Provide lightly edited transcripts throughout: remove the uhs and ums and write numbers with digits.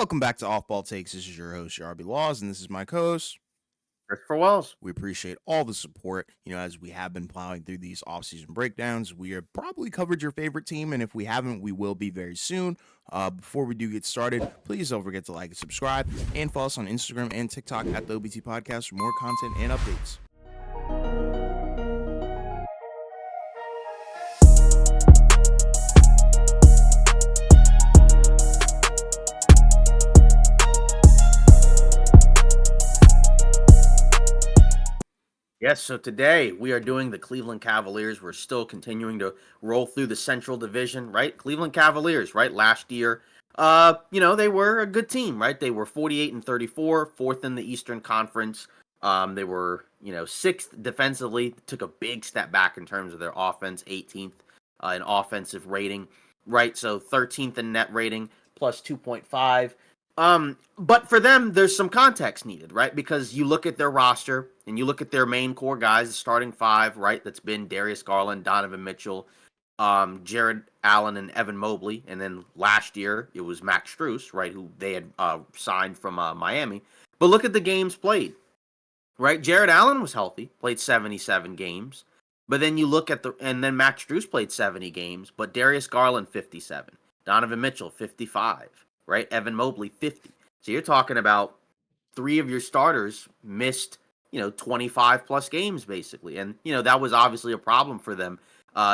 Welcome back to Off Ball Takes. This is your host, RB Laws, and this is my co-host. Christopher Wells. We appreciate all the support. As we have been plowing through these offseason breakdowns, we have probably covered your favorite team, and if we haven't, we will be very soon. Before we do get started, please don't forget to like and subscribe, and follow us on Instagram and TikTok at the OBT Podcast for more content and updates. Yes, so today we are doing the Cleveland Cavaliers. We're still continuing to roll through the Central Division, right? Cleveland Cavaliers, right? Last year, they were a good team, right? They were 48-34, fourth in the Eastern Conference. They were, sixth defensively, took a big step back in terms of their offense, 18th in offensive rating, right? So 13th in net rating, plus 2.5. But for them, there's some context needed, right? Because you look at their roster and you look at their main core guys, the starting five, right? That's been Darius Garland, Donovan Mitchell, Jared Allen, and Evan Mobley. And then last year, it was Max Strus, right? Who they had signed from Miami. But look at the games played, right? Jared Allen was healthy, played 77 games. But then you look at and then Max Strus played 70 games, but Darius Garland, 57. Donovan Mitchell, 55. Right? Evan Mobley, 50. So you're talking about three of your starters missed, 25 plus games basically. And, that was obviously a problem for them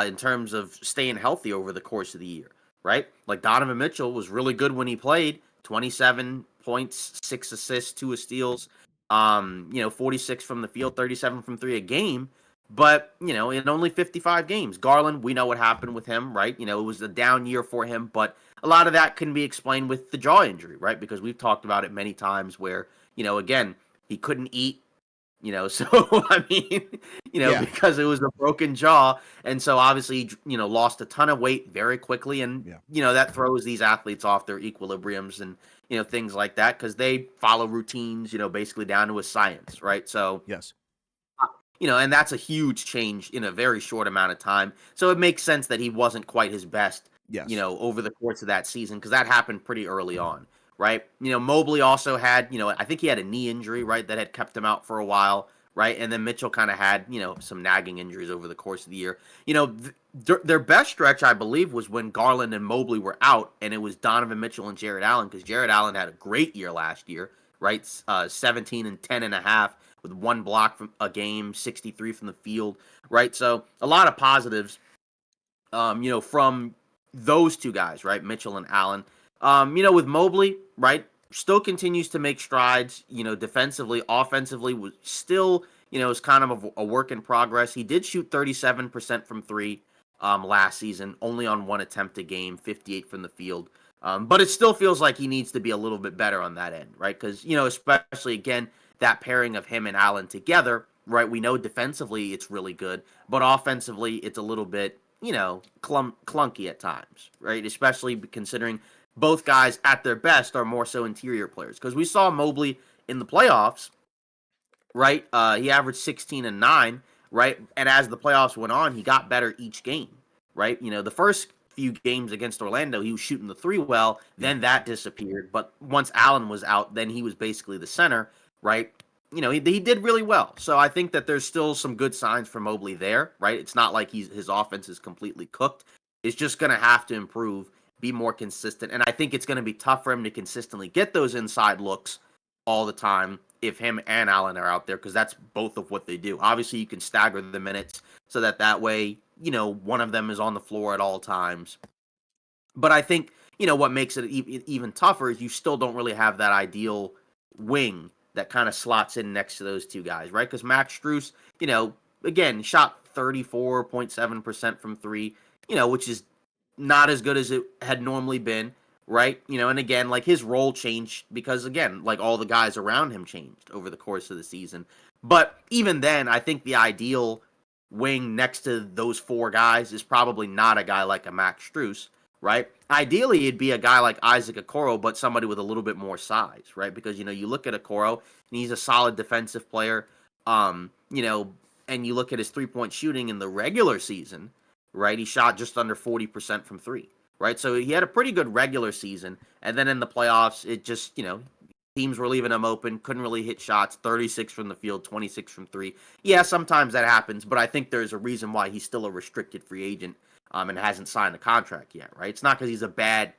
in terms of staying healthy over the course of the year, right? Like Donovan Mitchell was really good when he played, 27 points, 6 assists, 2 steals, 46 from the field, 37 from 3 a game. But, in only 55 games. Garland, we know what happened with him, right? It was a down year for him, but a lot of that can be explained with the jaw injury, right? Because we've talked about it many times where, again, he couldn't eat, so, I mean, because it was a broken jaw. And so obviously, lost a ton of weight very quickly. And, that throws these athletes off their equilibriums and, things like that because they follow routines, basically down to a science, right? So, Yes. And that's a huge change in a very short amount of time. So it makes sense that he wasn't quite his best, Yes. over the course of that season because that happened pretty early on, right? Mobley also had, I think he had a knee injury, right, that had kept him out for a while, right? And then Mitchell kind of had, some nagging injuries over the course of the year. Their best stretch, I believe, was when Garland and Mobley were out, and it was Donovan Mitchell and Jared Allen because Jared Allen had a great year last year, right? 17 and 10 and a half with 1 block from a game, 63 from the field, right? So a lot of positives, from those two guys, right? Mitchell and Allen. With Mobley, right? Still continues to make strides, defensively, offensively was still, is kind of a work in progress. He did shoot 37% from 3 last season, only on 1 attempt a game, 58 from the field. But it still feels like he needs to be a little bit better on that end, right? Because, especially again, that pairing of him and Allen together, right? We know defensively it's really good, but offensively it's a little bit, clunky at times, right? Especially considering both guys at their best are more so interior players. Because we saw Mobley in the playoffs, right? He averaged 16 and 9, right? And as the playoffs went on, he got better each game, right? The first few games against Orlando, he was shooting the 3 well, then that disappeared. But once Allen was out, then he was basically the center, right? He did really well. So I think that there's still some good signs for Mobley there, right? It's not like his offense is completely cooked. It's just going to have to improve, be more consistent. And I think it's going to be tough for him to consistently get those inside looks all the time if him and Allen are out there because that's both of what they do. Obviously, you can stagger the minutes so that way, one of them is on the floor at all times. But I think, what makes it even tougher is you still don't really have that ideal wing that kind of slots in next to those two guys, right? Because Max Strus, again, shot 34.7% from 3, which is not as good as it had normally been, right? And again, like his role changed because, again, like all the guys around him changed over the course of the season. But even then, I think the ideal wing next to those 4 guys is probably not a guy like a Max Strus, right? Ideally, it'd be a guy like Isaac Okoro, but somebody with a little bit more size, right? Because, you look at Okoro, and he's a solid defensive player, and you look at his 3-point shooting in the regular season, right? He shot just under 40% from 3, right? So he had a pretty good regular season, and then in the playoffs, it just, teams were leaving him open, couldn't really hit shots, 36 from the field, 26 from three. Yeah, sometimes that happens, but I think there's a reason why he's still a restricted free agent and hasn't signed a contract yet, right? It's not because he's a bad,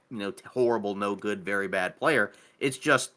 horrible, no good, very bad player. It's just,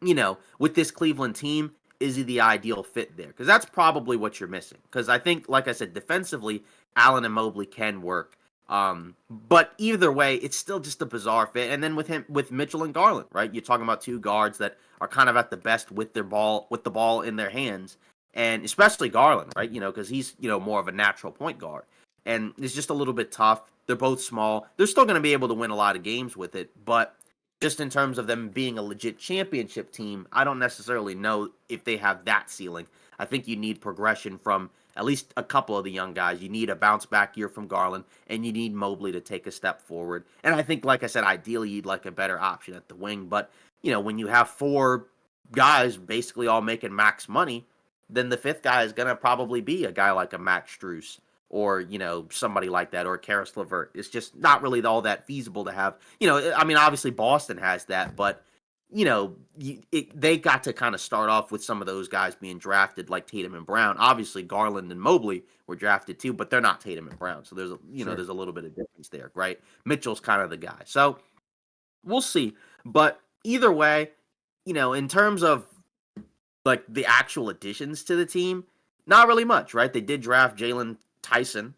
with this Cleveland team, is he the ideal fit there? Because that's probably what you're missing. Because I think, like I said, defensively, Allen and Mobley can work. But either way, it's still just a bizarre fit. And then with Mitchell and Garland, right? You're talking about two guards that are kind of at the best with the ball in their hands, and especially Garland, right? Because he's more of a natural point guard, and it's just a little bit tough. They're both small. They're still going to be able to win a lot of games with it, but just in terms of them being a legit championship team, I don't necessarily know if they have that ceiling. I think you need progression from at least a couple of the young guys. You need a bounce back year from Garland, and you need Mobley to take a step forward. And I think, like I said, ideally you'd like a better option at the wing. But, when you have four guys basically all making max money, then the fifth guy is going to probably be a guy like a Max Strus or, somebody like that, or Karis LeVert. It's just not really all that feasible to have. I mean, obviously Boston has that, but, they got to kind of start off with some of those guys being drafted like Tatum and Brown. Obviously Garland and Mobley were drafted too, but they're not Tatum and Brown. So Sure. there's a little bit of difference there, right? Mitchell's kind of the guy. So we'll see. But either way, in terms of like the actual additions to the team, not really much, right? They did draft Jalen Tyson,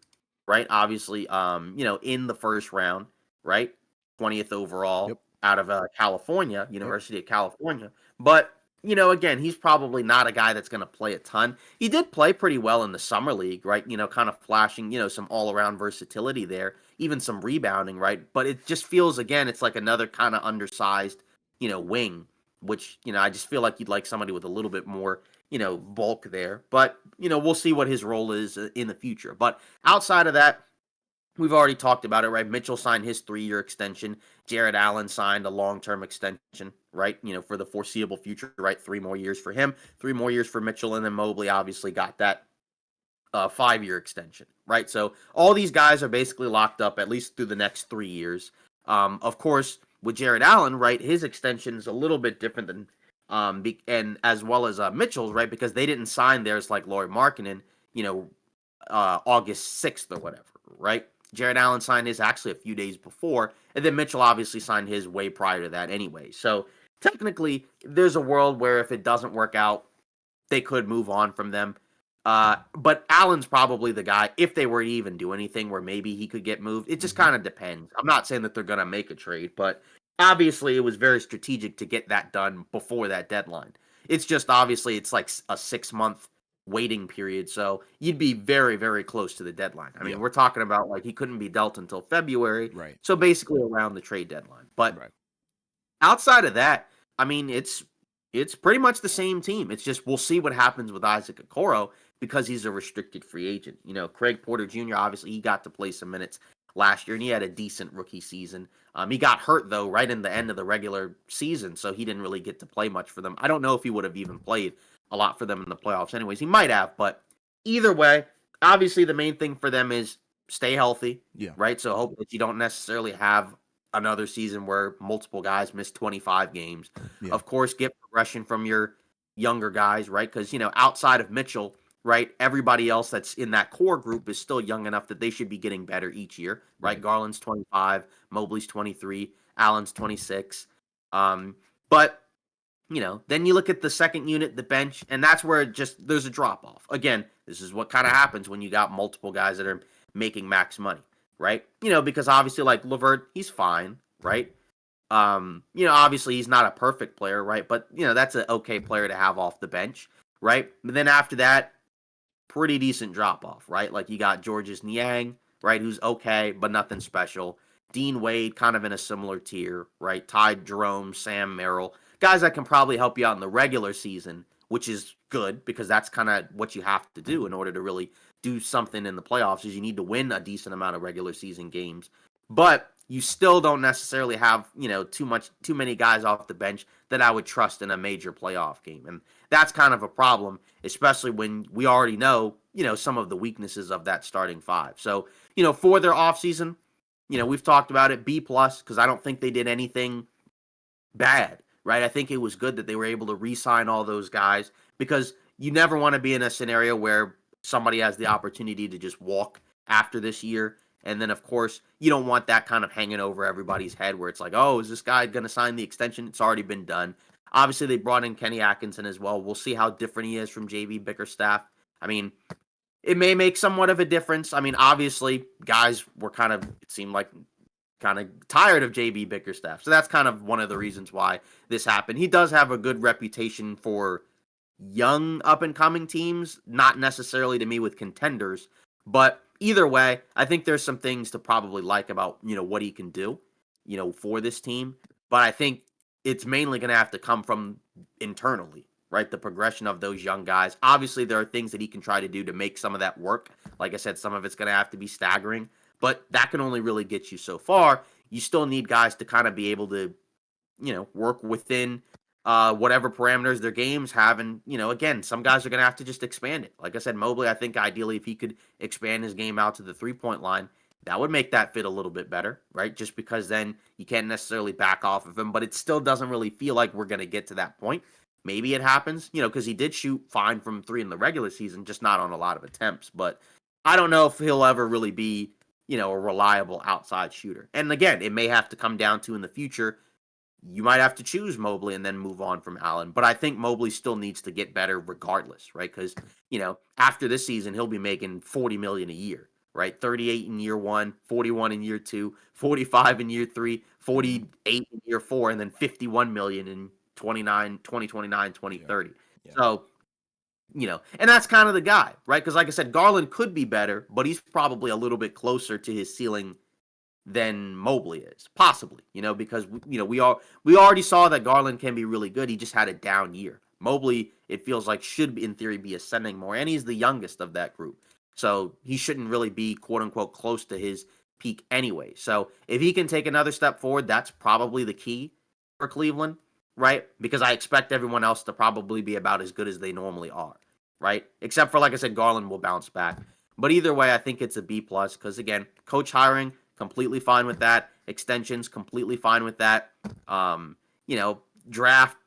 right? Obviously, in the first round, right? 20th overall Yep. out of California, Yep. University of California. But, again, he's probably not a guy that's going to play a ton. He did play pretty well in the summer league, right? Kind of flashing, some all-around versatility there, even some rebounding, right? But it just feels, again, it's like another kind of undersized, wing, which, I just feel like you'd like somebody with a little bit more, bulk there. But, we'll see what his role is in the future. But outside of that, we've already talked about it, right? Mitchell signed his 3-year extension. Jared Allen signed a long-term extension, right? For the foreseeable future, right? 3 more years for him, 3 more years for Mitchell, and then Mobley obviously got that 5-year extension, right? So all these guys are basically locked up at least through the next 3 years. Of course, with Jared Allen, right, his extension is a little bit different than, and as well as Mitchell's, right, because they didn't sign theirs like Lauri Markkanen, August 6th or whatever, right? Jared Allen signed his actually a few days before, and then Mitchell obviously signed his way prior to that anyway. So technically, there's a world where if it doesn't work out, they could move on from them. But Allen's probably the guy, if they were to even do anything where maybe he could get moved. It just Mm-hmm. kind of depends. I'm not saying that they're going to make a trade, but obviously it was very strategic to get that done before that deadline. It's just obviously it's like a 6-month waiting period. So you'd be very, very close to the deadline. I mean, Yep. we're talking about like he couldn't be dealt until February. Right. So basically around the trade deadline. But Right. outside of that, I mean, it's pretty much the same team. It's just we'll see what happens with Isaac Okoro because he's a restricted free agent. Craig Porter Jr. obviously he got to play some minutes last year and he had a decent rookie season. He got hurt though right in the end of the regular season, so he didn't really get to play much for them. I don't know if he would have even played a lot for them in the playoffs. Anyways, he might have, but either way, obviously the main thing for them is stay healthy, Yeah. right? So hope that you don't necessarily have another season where multiple guys miss 25 games. Yeah. Of course, get progression from your younger guys, right? Because, outside of Mitchell, right, everybody else that's in that core group is still young enough that they should be getting better each year, right? Right. Garland's 25, Mobley's 23, Allen's 26. But then you look at the second unit, the bench, and that's where there's a drop off. Again, this is what kind of happens when you got multiple guys that are making max money, right? Because obviously like LeVert, he's fine, right? Obviously he's not a perfect player, right? But that's an okay player to have off the bench, right? But then after that, pretty decent drop off, right? Like you got Georges Niang, right, who's okay, but nothing special. Dean Wade, kind of in a similar tier, right? Ty Jerome, Sam Merrill, guys that can probably help you out in the regular season, which is good because that's kind of what you have to do in order to really do something in the playoffs. Is you need to win a decent amount of regular season games, but you still don't necessarily have too many guys off the bench that I would trust in a major playoff game, and that's kind of a problem, especially when we already know some of the weaknesses of that starting five. So for their offseason, we've talked about it, B plus, because I don't think they did anything bad, right? I think it was good that they were able to re-sign all those guys because you never want to be in a scenario where somebody has the opportunity to just walk after this year. And then, of course, you don't want that kind of hanging over everybody's head where it's like, oh, is this guy going to sign the extension? It's already been done. Obviously, they brought in Kenny Atkinson as well. We'll see how different he is from JV Bickerstaff. I mean, it may make somewhat of a difference. I mean, obviously, guys were kind of, it seemed like, kind of tired of JB Bickerstaff. So that's kind of one of the reasons why this happened. He does have a good reputation for young up and coming teams, not necessarily to me with contenders, but either way, I think there's some things to probably like about, what he can do, for this team, but I think it's mainly going to have to come from internally, right? The progression of those young guys. Obviously, there are things that he can try to do to make some of that work. Like I said, some of it's going to have to be staggering, but that can only really get you so far. You still need guys to kind of be able to, work within whatever parameters their games have. And, again, some guys are going to have to just expand it. Like I said, Mobley, I think ideally if he could expand his game out to the 3-point line, that would make that fit a little bit better, right? Just because then you can't necessarily back off of him, but it still doesn't really feel like we're going to get to that point. Maybe it happens, because he did shoot fine from 3 in the regular season, just not on a lot of attempts. But I don't know if he'll ever really be, a reliable outside shooter. And again, it may have to come down to in the future, you might have to choose Mobley and then move on from Allen. But I think Mobley still needs to get better regardless, right? Because, after this season, he'll be making $40 million a year, right? 38 in year 1, 41 in year 2, 45 in year 3, Mhm. 48 in year 4, and then 51 million in 2029, Yeah. 2030. Yeah. So, and that's kind of the guy, right? Because like I said, Garland could be better, but he's probably a little bit closer to his ceiling than Mobley is, possibly, because we already saw that Garland can be really good. He just had a down year. Mobley, it feels like should in theory be ascending more, and he's the youngest of that group, so he shouldn't really be quote unquote close to his peak anyway. So if he can take another step forward, that's probably the key for Cleveland, right? Because I expect everyone else to probably be about as good as they normally are, right? Except for like I said, Garland will bounce back. But either way, I think it's a B plus because again, coach hiring completely fine with that. Extensions, completely fine with that. Um, Draft.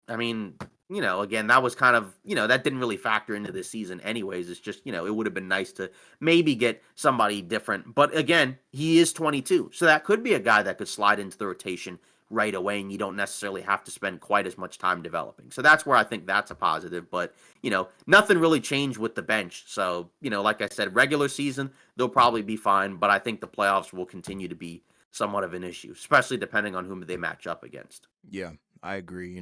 I mean, again, that was kind of, that didn't really factor into this season anyways. It's just, it would have been nice to maybe get somebody different. But again, he is 22. So that could be a guy that could slide into the rotation right away and you don't necessarily have to spend quite as much time developing. So that's where I think that's a positive. But, nothing really changed with the bench. So, like I said, regular season, they'll probably be fine. But I think the playoffs will continue to be somewhat of an issue, especially depending on whom they match up against. Yeah, I agree.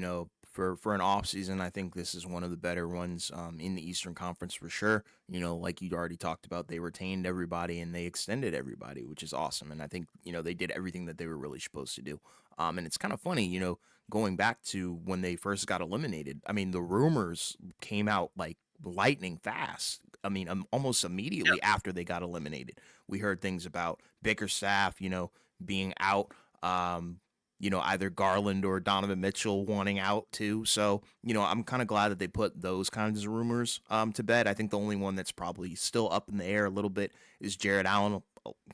For an off season, I think this is one of the better ones in the Eastern Conference for sure. Like you already talked about, they retained everybody and they extended everybody, which is awesome. And I think they did everything that they were really supposed to do. And it's kind of funny, going back to when they first got eliminated. I mean, the rumors came out like lightning fast. I mean, almost immediately after they got eliminated, we heard things about Bickerstaff, being out. Either Garland or Donovan Mitchell wanting out too. So, I'm kind of glad that they put those kinds of rumors to bed. I think the only one that's probably still up in the air a little bit is Jared Allen,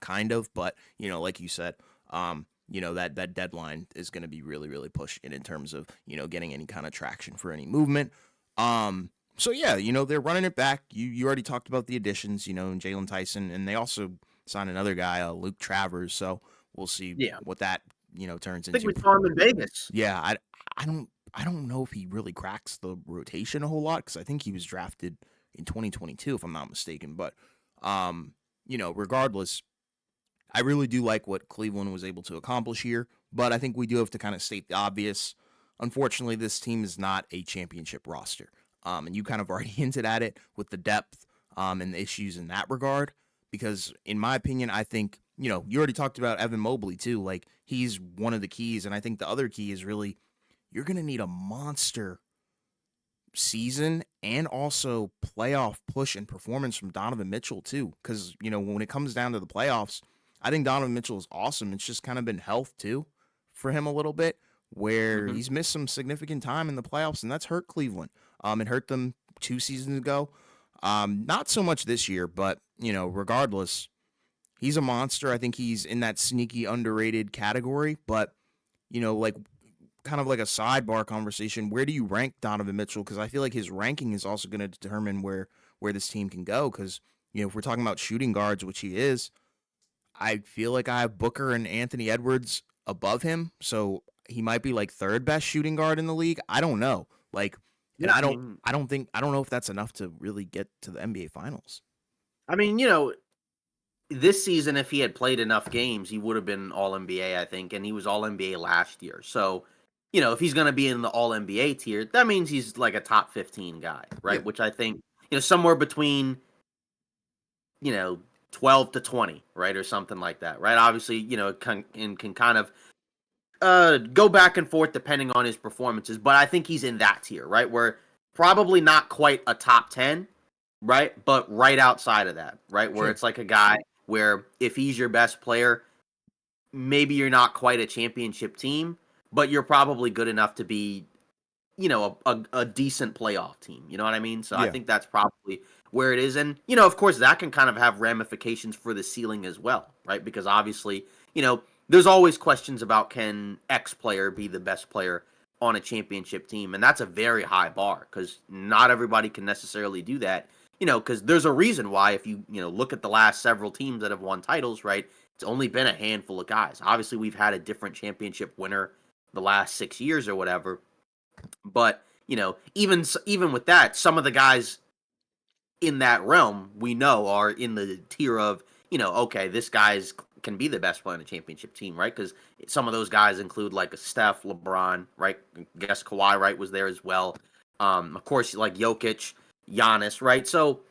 kind of. But, like you said, that deadline is going to be really, really pushing in terms of, getting any kind of traction for any movement. So, yeah, they're running it back. You already talked about the additions, and Jalen Tyson, and they also signed another guy, Luke Travers. So we'll see Yeah. what that turns I think into. we saw him in Vegas. Yeah, I don't know if he really cracks the rotation a whole lot because I think he was drafted in 2022 if I'm not mistaken. But regardless, I really do like what Cleveland was able to accomplish here. But I think we do have to kind of state the obvious. Unfortunately, this team is not a championship roster. And you kind of already hinted at it with the depth and the issues in that regard. Because in my opinion, I think you already talked about Evan Mobley too. Like he's one of the keys, and I think the other key is really you're going to need a monster season and also playoff push and performance from Donovan Mitchell too. Because when it comes down to the playoffs, I think Donovan Mitchell is awesome. It's just kind of been health too for him a little bit, where Hmm. he's missed some significant time in the playoffs, and that's hurt Cleveland. It hurt them 2 seasons ago. Not so much this year, but regardless, He's a monster. I think he's in that sneaky underrated category, but like kind of like a sidebar conversation, where do you rank Donovan Mitchell? Because I feel like his ranking is also going to determine where this team can go. Because if we're talking about shooting guards, which he is, I feel like I have Booker and Anthony Edwards above him, so he might be like third best shooting guard in the league. I don't know, like, and Yeah, I mean, I don't know if that's enough to really get to the NBA Finals. I mean, this season, if he had played enough games, he would have been All NBA, I think, and he was All NBA last year. So, if he's going to be in the All NBA tier, that means he's like a top 15 guy, right? Yeah, Which I think, somewhere between, you know, 12 to 20, right? Or something like that, right? Obviously, can kind of go back and forth depending on his performances, but I think he's in that tier, right? Where probably not quite a top 10, right? But right outside of that, right? Where sure. it's like a guy where if he's your best player, maybe you're not quite a championship team, but you're probably good enough to be, a decent playoff team. You know what I mean? So I Yeah, think that's probably where it is. And, of course, that can kind of have ramifications for the ceiling as well, right? Because obviously, there's always questions about can X player be the best player on a championship team? And that's a very high bar because not everybody can necessarily do that. Because there's a reason why if you look at the last several teams that have won titles, right? It's only been a handful of guys. Obviously, we've had a different championship winner the last 6 years or whatever. But even with that, some of the guys in that realm we know are in the tier of okay, this guy's can be the best player on a championship team, right? Because some of those guys include like a Steph, LeBron, right? I guess Kawhi, right, was there as well. Of course, like Jokic, Giannis, right? So,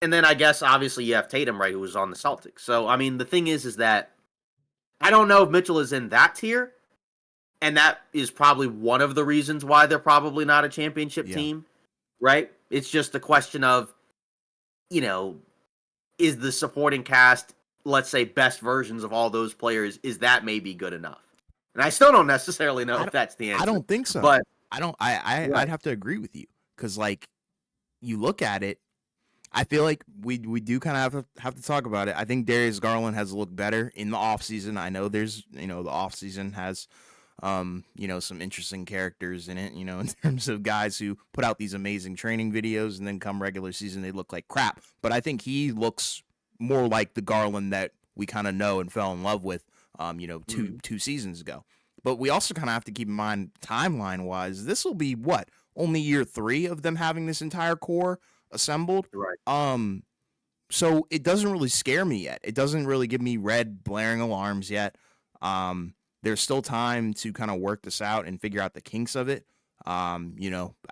and then I guess obviously you have Tatum, right, who was on the Celtics. So I mean, the thing is that I don't know if Mitchell is in that tier, and that is probably one of the reasons why they're probably not a championship yeah. team, right? It's just a question of, you know, is the supporting cast, let's say best versions of all those players, is that maybe good enough? And I still don't necessarily know I if don't, that's the I answer. don't think so. But I don't. I'd right, have to agree with you because like you look at it, I feel like we do kind of have to talk about it. I think Darius Garland has looked better in the offseason. I know there's the offseason has some interesting characters in it, in terms of guys who put out these amazing training videos and then come regular season they look like crap. But I think he looks more like the Garland that we kind of know and fell in love with mm-hmm. two seasons ago. But we also kind of have to keep in mind timeline wise, this will be what? Only year 3 of them having this entire core assembled. Right, Um, so it doesn't really scare me yet. It doesn't really give me red blaring alarms yet. There's still time to kind of work this out and figure out the kinks of it. I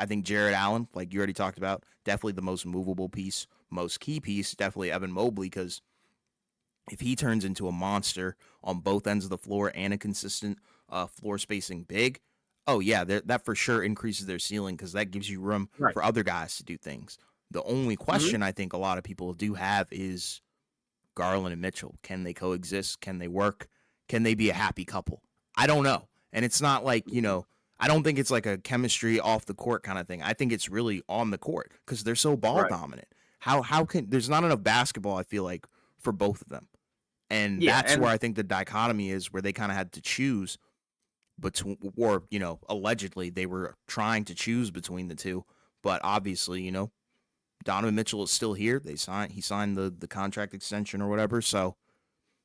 think Jared Allen, like you already talked about, definitely the most movable piece, most key piece, definitely Evan Mobley, because if he turns into a monster on both ends of the floor and a consistent floor spacing big, oh yeah, that for sure increases their ceiling because that gives you room right, for other guys to do things. The only mm-hmm. question I think a lot of people do have is Garland and Mitchell. Can they coexist? Can they work? Can they be a happy couple? I don't know. And it's not like, I don't think it's like a chemistry off the court kind of thing. I think it's really on the court because they're so ball Right, dominant. How can there's not enough basketball, I feel like, for both of them. And yeah, that's where and I think the dichotomy is where they kind of had to choose between, or, allegedly they were trying to choose between the two. But obviously, Donovan Mitchell is still here. He signed the contract extension or whatever. So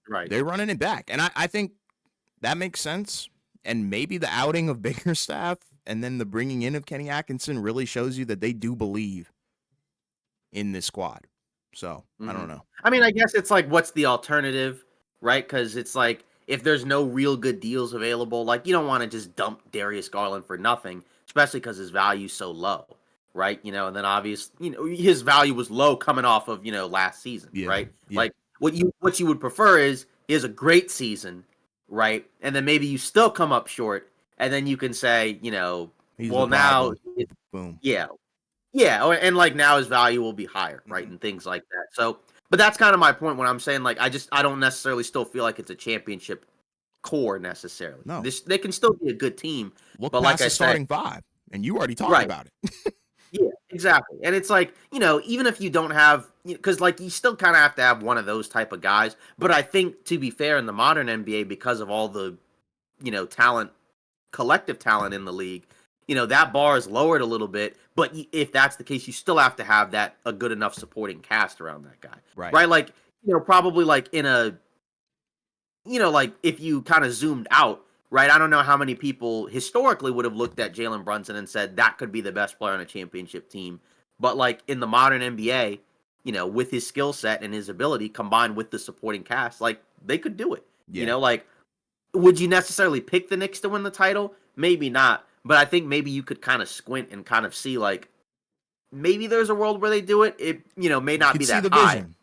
right. they're running it back. And I think that makes sense. And maybe the outing of Bickerstaff and then the bringing in of Kenny Atkinson really shows you that they do believe in this squad. So I Hmm. don't know. I mean, I guess it's like, what's the alternative, right? Because it's like if there's no real good deals available, like you don't want to just dump Darius Garland for nothing, especially because his value's so low, right? And then obviously, his value was low coming off of last season, Yeah. right? Yeah. Like what you would prefer is he has a great season, right? And then maybe you still come up short, and then you can say, He's the well now, problem. Boom. yeah, yeah, and like now his value will be higher, right, Mm-hmm. and things like that. So, but that's kind of my point when I'm saying like I don't necessarily still feel like it's a championship core necessarily. No. This they can still be a good team, Look but like past I the said, starting five. And you already talked right, about it. yeah, Exactly. And it's like, even if you don't have, because like you still kind of have to have one of those type of guys. But I think to be fair, in the modern NBA, because of all the, talent, collective talent in the league, that bar is lowered a little bit. But if that's the case, you still have to have a good enough supporting cast around that guy, Right. right? Like, probably like like if you kind of zoomed out, right? I don't know how many people historically would have looked at Jalen Brunson and said that could be the best player on a championship team. But like in the modern NBA, with his skill set and his ability combined with the supporting cast, like they could do it. Yeah. Like would you necessarily pick the Knicks to win the title? Maybe not. But I think maybe you could kind of squint and kind of see like maybe there's a world where they do it. It may You not could be see that the high. vision.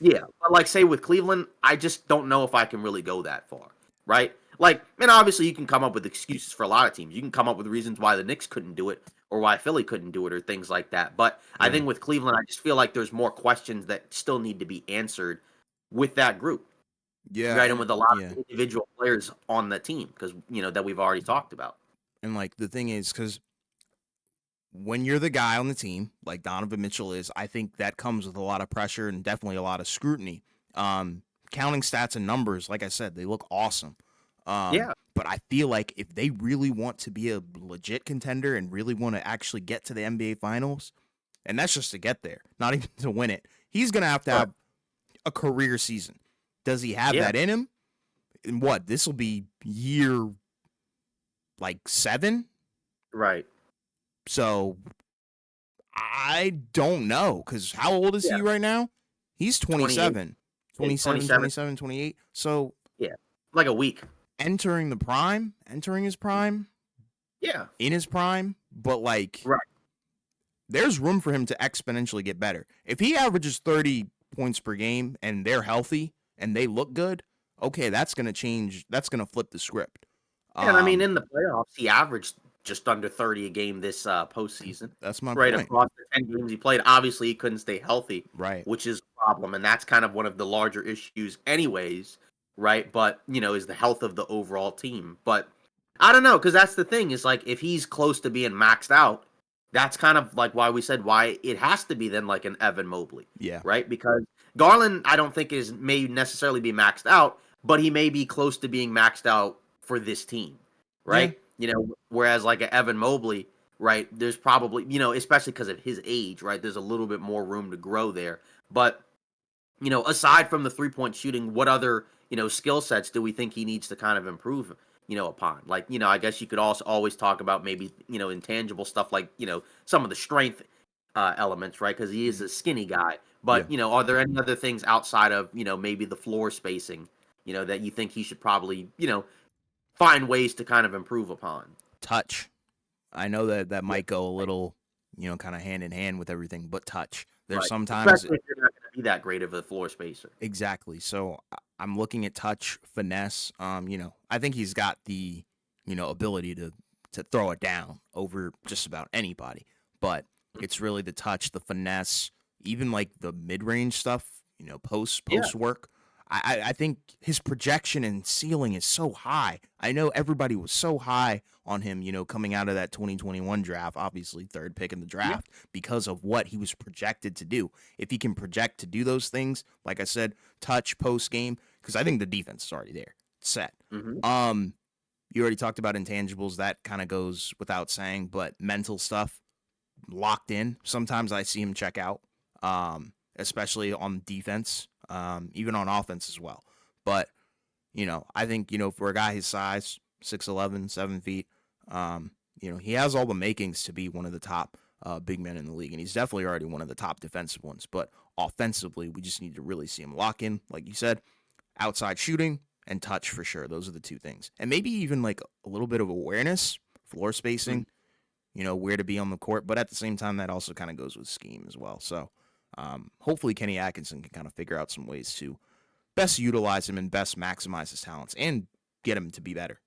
Yeah, but like say with Cleveland, I just don't know if I can really go that far, right? Like, and obviously you can come up with excuses for a lot of teams. You can come up with reasons why the Knicks couldn't do it or why Philly couldn't do it or things like that. But I Yeah. think with Cleveland, I just feel like there's more questions that still need to be answered with that group, Yeah. right? And And with a lot yeah. of individual players on the team because that we've already talked about. And like the thing is, because when you're the guy on the team, like Donovan Mitchell is, I think that comes with a lot of pressure and definitely a lot of scrutiny. Counting stats and numbers, like I said, they look awesome. Yeah, But I feel like if they really want to be a legit contender and really want to actually get to the NBA Finals, and that's just to get there, not even to win it, he's going to right. have a career season. Does he have Yeah, that in him? And what? This will be year like 7. right. So I don't know because how old is Yeah, he right now? He's 28, 27, yeah, 27, 27. 27, 28. So Yeah, like a week. entering his prime, Yeah, in his prime, but like right. there's room for him to exponentially get better. If he averages 30 points per game and they're healthy and they look good, okay, that's going to change. That's going to flip the script. Yeah, and I mean, Um, in the playoffs, he averaged just under 30 a game this postseason, that's my right point. across the 10 games he played. Obviously, he couldn't stay healthy, Right. which is a problem, and that's kind of one of the larger issues, anyways, right? But is the health of the overall team. But I don't know, because that's the thing is like if he's close to being maxed out, that's kind of like why we said why it has to be then like an Evan Mobley, Yeah. right? Because Garland, I don't think may necessarily be maxed out, but he may be close to being maxed out for this team, Yeah. right? Whereas like a Evan Mobley, right? There's probably, especially because of his age, right? There's a little bit more room to grow there. But, aside from the 3-point shooting, what other, skill sets do we think he needs to kind of improve, upon? Like, I guess you could also always talk about maybe, intangible stuff like, some of the strength elements, right? Because he is Mhm. a skinny guy. Yeah. But, are there any other things outside of, maybe the floor spacing, that you think he should probably, find ways to kind of improve upon? Touch. I know that that Yeah, might go a little, kind of hand in hand with everything, but touch. There's right. sometimes Especially if you're not gonna be that great of a floor spacer. exactly. So I'm looking at touch, finesse. I think he's got the, ability to throw it down over just about anybody. But it's really the touch, the finesse, even like the mid range stuff. Yeah, Post work. I think his projection and ceiling is so high. I know everybody was so high on him, coming out of that 2021 draft, obviously third pick in the yeah, draft, because of what he was projected to do. If he can project to do those things, like I said, touch post game, because I think the defense is already there, set. mhm, Um, you already talked about intangibles. That kind of goes without saying, but mental stuff locked in. Sometimes I see him check out, especially on defense, even on offense as well. But I think for a guy his size, 6'11", 7 feet, he has all the makings to be one of the top big men in the league, and he's definitely already one of the top defensive ones. But offensively, we just need to really see him lock in, like you said, outside shooting and touch for sure. Those are the two things, and maybe even like a little bit of awareness, floor mhm. spacing, where to be on the court. But at the same time, that also kind of goes with scheme as well. So hopefully Kenny Atkinson can kind of figure out some ways to best utilize him and best maximize his talents and get him to be better.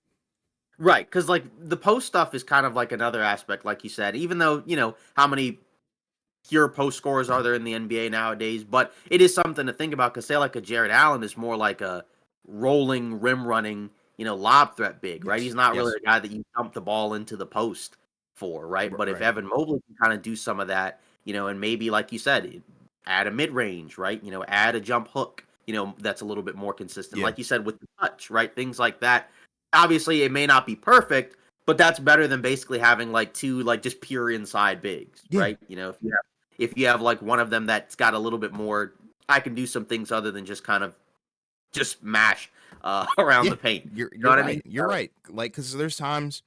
Right, because like, the post stuff is kind of like another aspect, like you said, even though, how many pure post scorers are there in the NBA nowadays, but it is something to think about because say like a Jared Allen is more like a rolling, rim running, lob threat big, right? Yes. He's not really Yes. a guy that you dump the ball into the post, for, right? But if Right. Evan Mobley can kind of do some of that, and maybe like you said, add a mid range, right? Add a jump hook, that's a little bit more consistent. Yeah. Like you said, with the touch, right? Things like that. Obviously, it may not be perfect, but that's better than basically having like two like just pure inside bigs, Yeah. right? If you have like one of them that's got a little bit more, I can do some things other than just kind of just mash around Yeah. the paint. You're You know you're what I mean? right. You're right. Like, because there's times,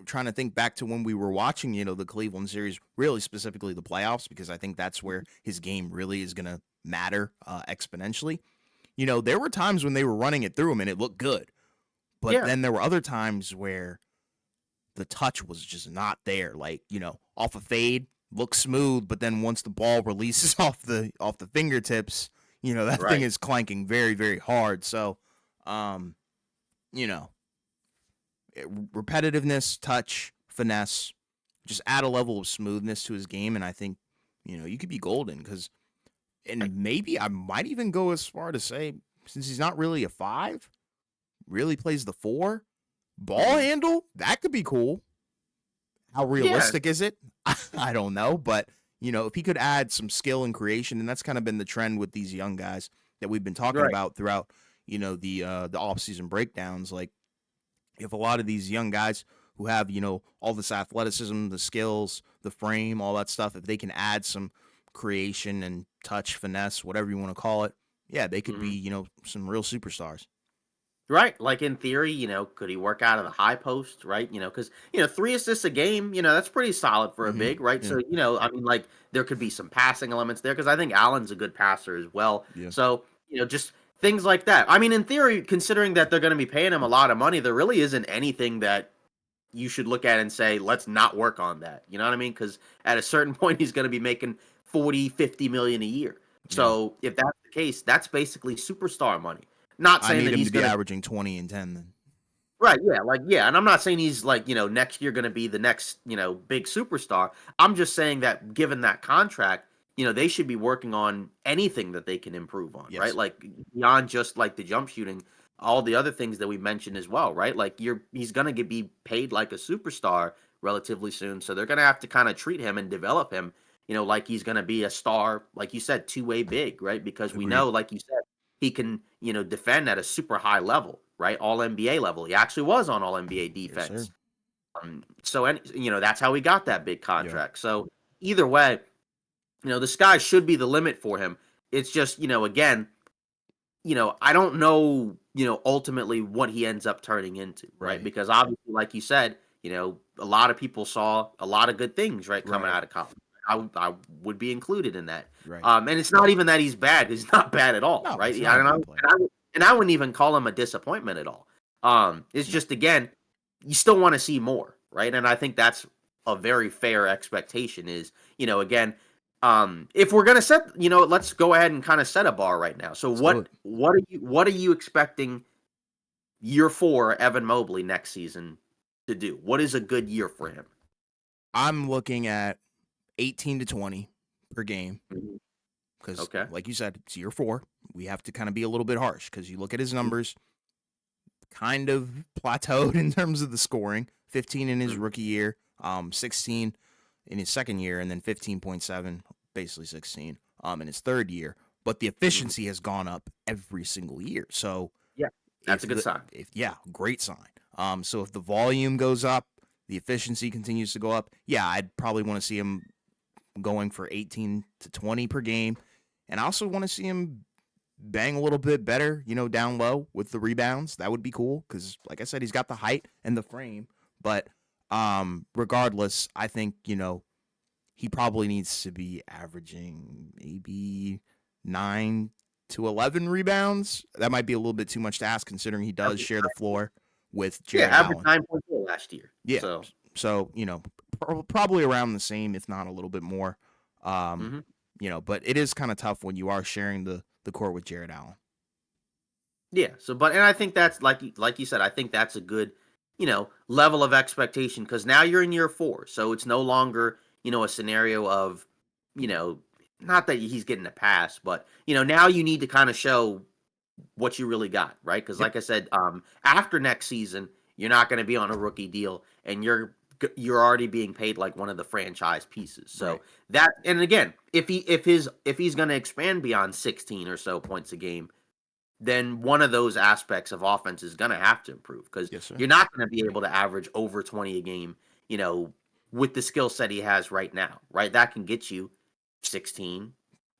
trying to think back to when we were watching, the Cleveland series, really specifically the playoffs, because I think that's where his game really is going to matter exponentially. There were times when they were running it through him and it looked good, but Yeah, then there were other times where the touch was just not there. Like, off a fade, looks smooth, but then once the ball releases off the fingertips, that thing right. is clanking very, very hard. So, um, you know, repetitiveness, touch, finesse, just add a level of smoothness to his game, and I think, you could be golden. And maybe I might even go as far to say, since he's not really a five, really plays the four, ball Mhm. handle, that could be cool. How Yeah, realistic is it? I don't know, but if he could add some skill and creation, and that's kind of been the trend with these young guys that we've been talking right. about throughout, the offseason breakdowns. Like, if a lot of these young guys who have, all this athleticism, the skills, the frame, all that stuff, if they can add some creation and touch, finesse, whatever you want to call it, yeah, they could be, Mhm. some real superstars. Right. Like in theory, could he work out of the high post, right? Because, 3 assists a game, that's pretty solid for a Mm-hmm. big, right? Yeah. So, I mean, like there could be some passing elements there because I think Allen's a good passer as well. Yeah. So, just things like that. I mean, in theory, considering that they're going to be paying him a lot of money, there really isn't anything that you should look at and say, let's not work on that. You know what I mean? Because at a certain point, he's going to be making 40, 50 million a year. Yeah. So if that's the case, that's basically superstar money. Not I saying need that him he's to be going to averaging 20 and 10 then. right, yeah, like, yeah, and I'm not saying he's like, next year gonna be the next, big superstar. I'm just saying that given that contract, they should be working on anything that they can improve on, right? Yes. Like beyond just like the jump shooting, all the other things that we mentioned as well, right? Like he's gonna be paid like a superstar relatively soon, so they're gonna have to kind of treat him and develop him, like he's gonna be a star, like you said, two-way big, right? Because we Agreed. know, like you said, he can, defend at a super high level, right? All NBA level. He actually was on All NBA Yes, sir. defense. So, and that's how he got that big Yeah. contract. So, either way, the sky should be the limit for him. It's just, again, I don't know, ultimately what he ends up turning into, right? Right. Because obviously, like you said, a lot of people saw a lot of good things, right, coming Right. out of college. I would be included in that. Right. And it's not even that he's bad. He's not bad at all, No, right? he's Yeah, not a and bad player. I wouldn't even call him a disappointment at all. It's No. just again, you still want to see more, right? And I think that's a very fair expectation. Is again, if we're gonna set, let's go ahead and kind of set a bar right now. So Let's do it. what are you expecting year four Evan Mobley next season to do? What is a good year for him? I'm looking at 18 to 20 per game Mhm. because, Okay. like you said, it's year four. We have to kind of be a little bit harsh because you look at his numbers, kind of plateaued in terms of the scoring. 15 in his Mhm. rookie year, 16 in his second year, and then 15.7, basically 16, in his third year. But the Mhm. efficiency has gone up every single year. So Yeah, if that's a good the sign. if yeah, great sign. So if the volume goes up, the efficiency continues to go up. Yeah, I'd probably want to see him going for 18 to 20 per game, and I also want to see him bang a little bit better, down low with the rebounds. That would be cool because, like I said, he's got the height and the frame. But regardless, I think he probably needs to be averaging maybe 9 to 11 rebounds. That might be a little bit too much to ask, considering he does share the floor with Yeah, Jared average Allen. 9.4 last year. Yeah, So, so probably around the same, if not a little bit more. Um, mhm. but it is kind of tough when you are sharing the court with Jared Allen. Yeah. So, and I think that's like you said. I think that's a good, level of expectation because now you're in year four, so it's no longer a scenario of, you know, not that he's getting a pass, but now you need to kind of show what you really got, right? Because Yep. like I said, after next season, you're not going to be on a rookie deal, and you're you're already being paid like one of the franchise pieces. So Right. that, and again, if he's going to expand beyond 16 or so points a game, then one of those aspects of offense is going to have to improve because Yes, sir. you're not going to be able to average over 20 a game, you know, with the skill set he has right now, right? That can get you 16,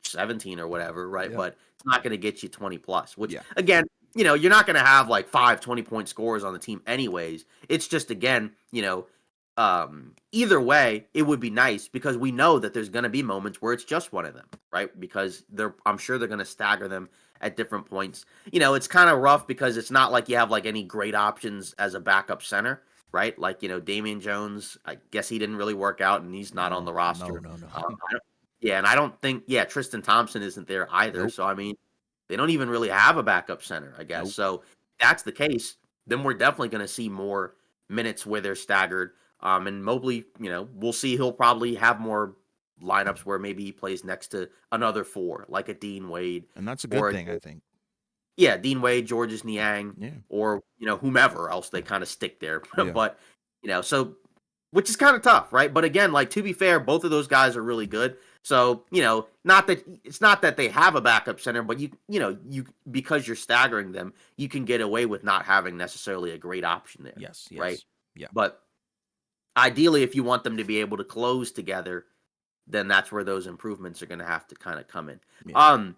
17 or whatever, right? Yeah. But it's not going to get you 20 plus, which Yeah. again, you're not going to have like 5 20-point scorers on the team anyways. It's just, again, either way, it would be nice because we know that there's going to be moments where it's just one of them, right? Because I'm sure they're going to stagger them at different points. It's kind of rough because it's not like you have like any great options as a backup center, right? Like, Damian Jones, I guess he didn't really work out and he's not on the No, no, roster. no, no. I don't, yeah, and I don't think, yeah, Tristan Thompson isn't there either. Nope. So, I mean, they don't even really have a backup center, I guess. Nope. So, if that's the case, then we're definitely going to see more minutes where they're staggered. And Mobley, we'll see he'll probably have more lineups where maybe he plays next to another four, like a Dean Wade And that's a good or thing, I think. yeah, Dean Wade, Georges Niang, Yeah. or whomever else they kind of stick there. Yeah. But so which is kind of tough, right? But again, like, to be fair, both of those guys are really good. So not that it's not that they have a backup center, but you because you're staggering them, you can get away with not having necessarily a great option there, Yes. right? Yes. Yeah. But ideally, if you want them to be able to close together, then that's where those improvements are going to have to kind of come in. Yeah.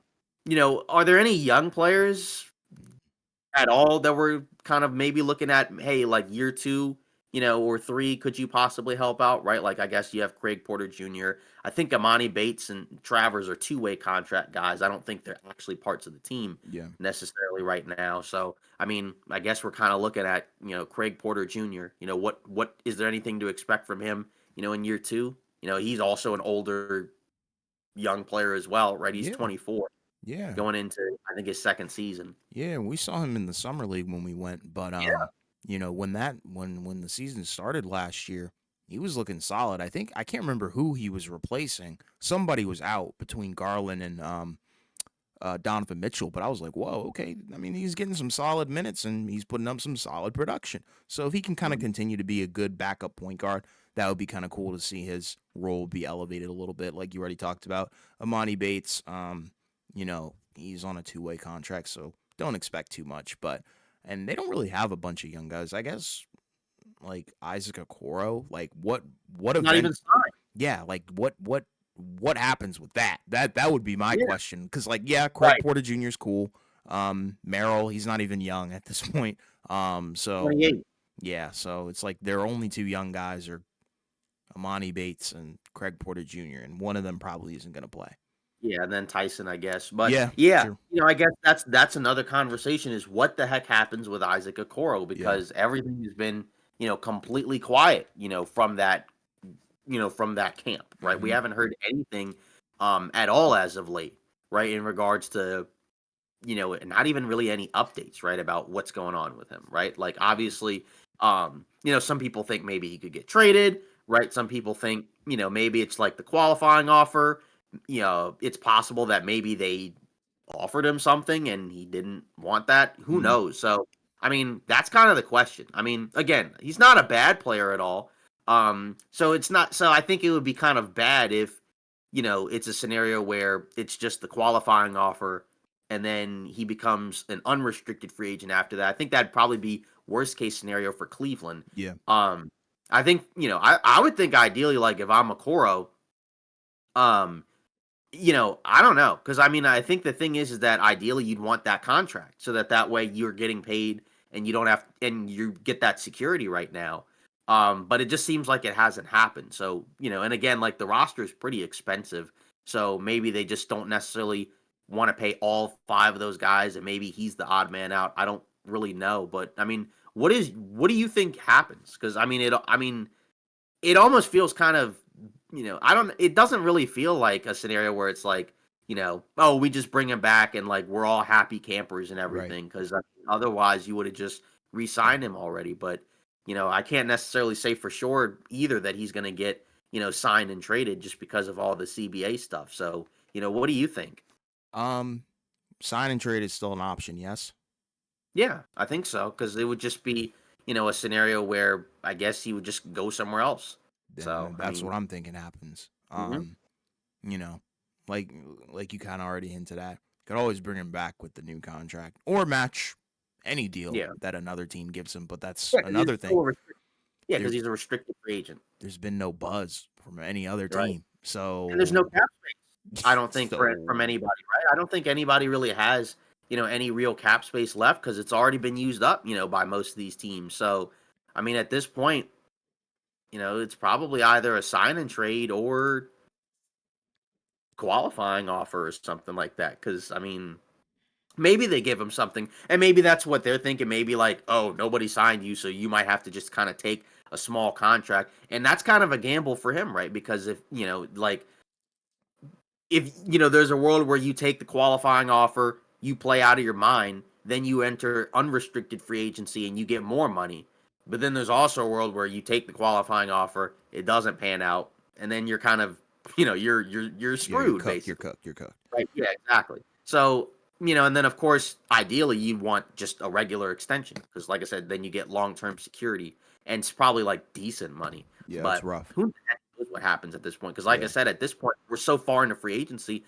Are there any young players at all that we're kind of maybe looking at, hey, like year two, or three, could you possibly help out, right? Like, I guess you have Craig Porter Jr. I think Amani Bates and Travers are two-way contract guys. I don't think they're actually parts of the team Yeah. necessarily right now. So, I mean, I guess we're kind of looking at, Craig Porter Jr. What is there anything to expect from him, in year two? He's also an older young player as well, right? He's Yeah. 24 Yeah. going into, I think, his second season. Yeah. We saw him in the summer league when we went, but Yeah. when the season started last year, he was looking solid. I can't remember who he was replacing. Somebody was out between Garland and Donovan Mitchell, but I was like, whoa, okay. I mean, he's getting some solid minutes and he's putting up some solid production. So if he can kind of Mhm. continue to be a good backup point guard, that would be kind of cool to see his role be elevated a little bit, like you already talked about. Amani Bates, he's on a two-way contract, so don't expect too much. And they don't really have a bunch of young guys. I guess like Isaac Okoro, like what Not even event signed. yeah, like what happens with that? That would be my Yeah. question. Because like yeah, Craig Right. Porter Jr. is cool. Merrill, he's not even young at this point. So 28. yeah, so it's like their only two young guys are Amani Bates and Craig Porter Jr. and one of them probably isn't gonna play. Yeah, and then Tyson, I guess. But Yeah, yeah, true. I guess that's another conversation is what the heck happens with Isaac Okoro Yeah. because everything has been, completely quiet, from that camp, right? We Hmm. haven't heard anything at all as of late, right? In regards to, not even really any updates, right, about what's going on with him, right? Like, obviously, some people think maybe he could get traded, right? Some people think, maybe it's like the qualifying offer. It's possible that maybe they offered him something and he didn't want that. Who Hmm. knows? So, I mean, that's kind of the question. I mean, again, he's not a bad player at all. So it's not. So I think it would be kind of bad if, it's a scenario where it's just the qualifying offer and then he becomes an unrestricted free agent after that. I think that'd probably be worst case scenario for Cleveland. Yeah. Um, I think, I would think ideally, like, if I'm a Coro, um, I don't know, because I mean, I think the thing is that ideally you'd want that contract so that way you're getting paid and you don't have and you get that security right now. But it just seems like it hasn't happened. So and again, like the roster is pretty expensive, so maybe they just don't necessarily want to pay all five of those guys, and maybe he's the odd man out. I don't really know, but I mean, what do you think happens? Because it almost feels kind of, I don't, it doesn't really feel like a scenario where it's like, oh, we just bring him back and like we're all happy campers and Right. everything. Because otherwise you would have just re signed him already. But, I can't necessarily say for sure either that he's going to get, signed and traded just because of all the CBA stuff. So, what do you think? Um, Sign and trade is still an option. Yes. Yeah, I think so. Because it would just be, a scenario where I guess he would just go somewhere else. So, Then I that's mean, what I'm thinking happens. mhm. You know, like you kind of already hinted at, could always bring him back with the new contract or match any deal Yeah. that another team gives him. But that's Yeah, because he's another still thing. a restricted. Yeah, There, because he's a restricted free agent, there's been no buzz from any other right? team. And there's no So, cap space, I don't think, from so anybody, right? I don't think anybody really has, any real cap space left because it's already been used up, by most of these teams. So, I mean, at this point, it's probably either a sign and trade or qualifying offer or something like that. Because, I mean, maybe they give him something, and maybe that's what they're thinking. Maybe like, oh, nobody signed you, so you might have to just kind of take a small contract, and that's kind of a gamble for him, right? Because if like if there's a world where you take the qualifying offer, you play out of your mind, then you enter unrestricted free agency and you get more money. But then there's also a world where you take the qualifying offer, it doesn't pan out, and then you're kind of you're yeah, you're screwed cooked. You're basically. cooked. You're cooked. Right. Yeah, exactly. So, and then of course, ideally, you'd want just a regular extension because, like I said, then you get long term security and it's probably like decent money. Yeah, it's But rough. who the heck knows what happens at this point? Because, like I Yeah, said, at this point, we're so far into free agency.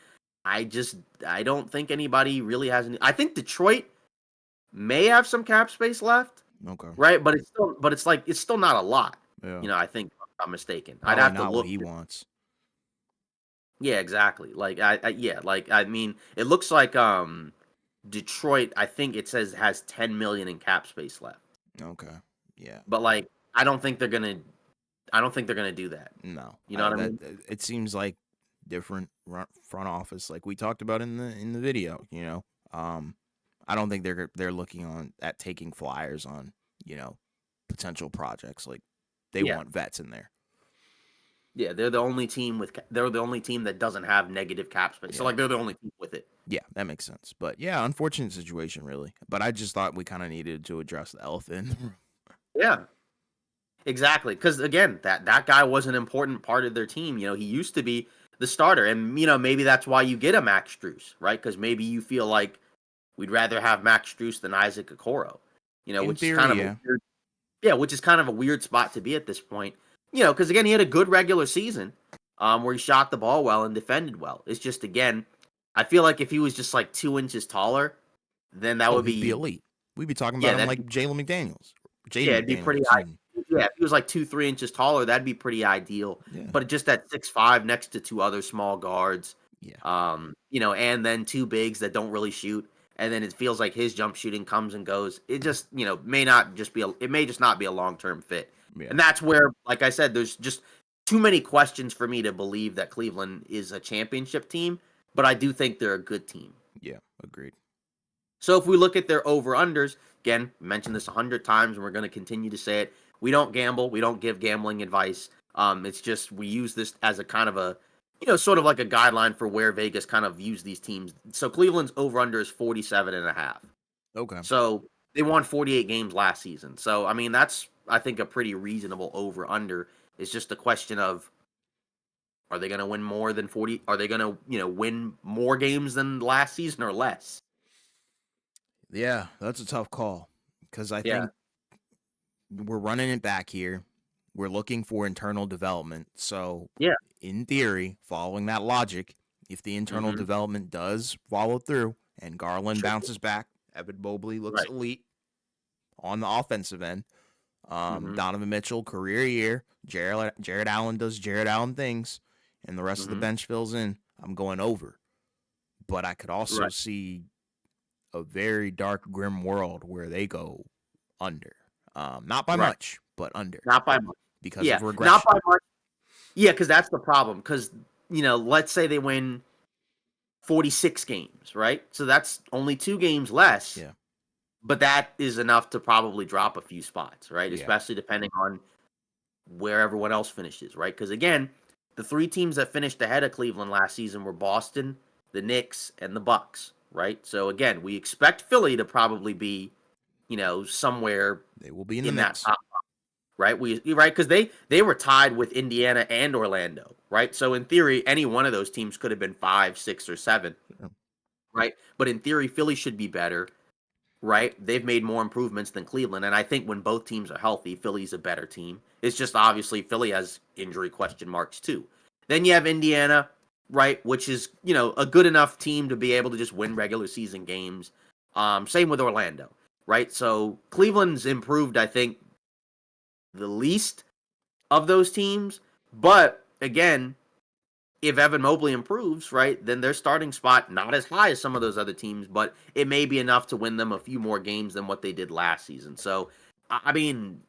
I don't think anybody really has any. I think Detroit may have some cap space left, okay. right? But it's still not a lot. Yeah, I think if I'm not mistaken. I'd probably have to not what look. he wants. Yeah, exactly. Like yeah, like I mean, it looks like Detroit, I think it says has 10 million in cap space left. Okay. Yeah. But like I don't think they're gonna do that. No, You know what I that mean? it seems like different front office, like we talked about in the video. Um, I don't think they're looking on at taking flyers on you know potential projects. Like they Yeah. want vets in there. Yeah, they're the only team that doesn't have negative cap space. So Yeah, like they're the only team with it. yeah, that makes sense. But yeah, unfortunate situation, really. But I just thought we kind of needed to address the elephant. Yeah. Exactly. Cuz again, that guy was an important part of their team. He used to be the starter and maybe that's why you get a Max Struess, right? Cuz maybe you feel like we'd rather have Max Struess than Isaac Okoro. In Which is kind theory, of a yeah, weird Yeah, which is kind of a weird spot to be at this point. Because again, he had a good regular season, where he shot the ball well and defended well. It's just again, I feel like if he was just like 2 inches taller, then that oh, would he'd be be elite. We'd be talking yeah, about him that'd like be Jalen McDaniels, yeah, Jaden it'd be McDaniels. pretty. Excuse me. Yeah, if he was like 2, 3 inches taller, that'd be pretty ideal. Yeah, But just at 6'5", next to two other small guards, yeah, and then two bigs that don't really shoot, and then it feels like his jump shooting comes and goes. It just it may just not be a long term fit, yeah, and that's where, like I said, there's just too many questions for me to believe that Cleveland is a championship team. But I do think they're a good team. yeah. Agreed. So if we look at their over-unders, again, we mentioned this 100 times, and we're going to continue to say it. We don't gamble. We don't give gambling advice. It's just we use this as a kind of a, sort of like a guideline for where Vegas kind of views these teams. So Cleveland's over-under is 47.5. Okay. So they won 48 games last season. So, I mean, that's, I think, a pretty reasonable over-under. It's just a question of, are they going to win more than 40? Are they going to, win more games than last season or less? Yeah, that's a tough call because I Yeah. think we're running it back here. We're looking for internal development. So, Yeah. in theory, following that logic, if the internal Mm-hmm. development does follow through and Garland Sure. bounces back, Evan Mobley looks Right. elite on the offensive end. Mhm, Donovan Mitchell, career year. Jared Allen does Jared Allen things, and the rest of the mhm, bench fills in. I'm going over. But I could also right, see a very dark, grim world where they go under. Not by right. much, but under Not by much. because Yeah, of not regression. by much. Yeah, because that's the problem. Because let's say they win 46 games, right? So that's only 2 games less, Yeah, but that is enough to probably drop a few spots, right? yeah, Especially depending on where everyone else finishes, right? Because again, the three teams that finished ahead of Cleveland last season were Boston, the Knicks, and the Bucks, right? So again, we expect Philly to probably be, somewhere they will be in the in that mix. top. Right? Right, because they were tied with Indiana and Orlando, right? So in theory, any one of those teams could have been 5, 6, or 7, Yeah. right? But in theory, Philly should be better. right? They've made more improvements than Cleveland. And I think when both teams are healthy, Philly's a better team. It's just obviously Philly has injury question marks too. Then you have Indiana, right, which is, a good enough team to be able to just win regular season games. Same with Orlando, right? So Cleveland's improved, I think, the least of those teams. But again, if Evan Mobley improves, right, then their starting spot not as high as some of those other teams, but it may be enough to win them a few more games than what they did last season. So, I mean,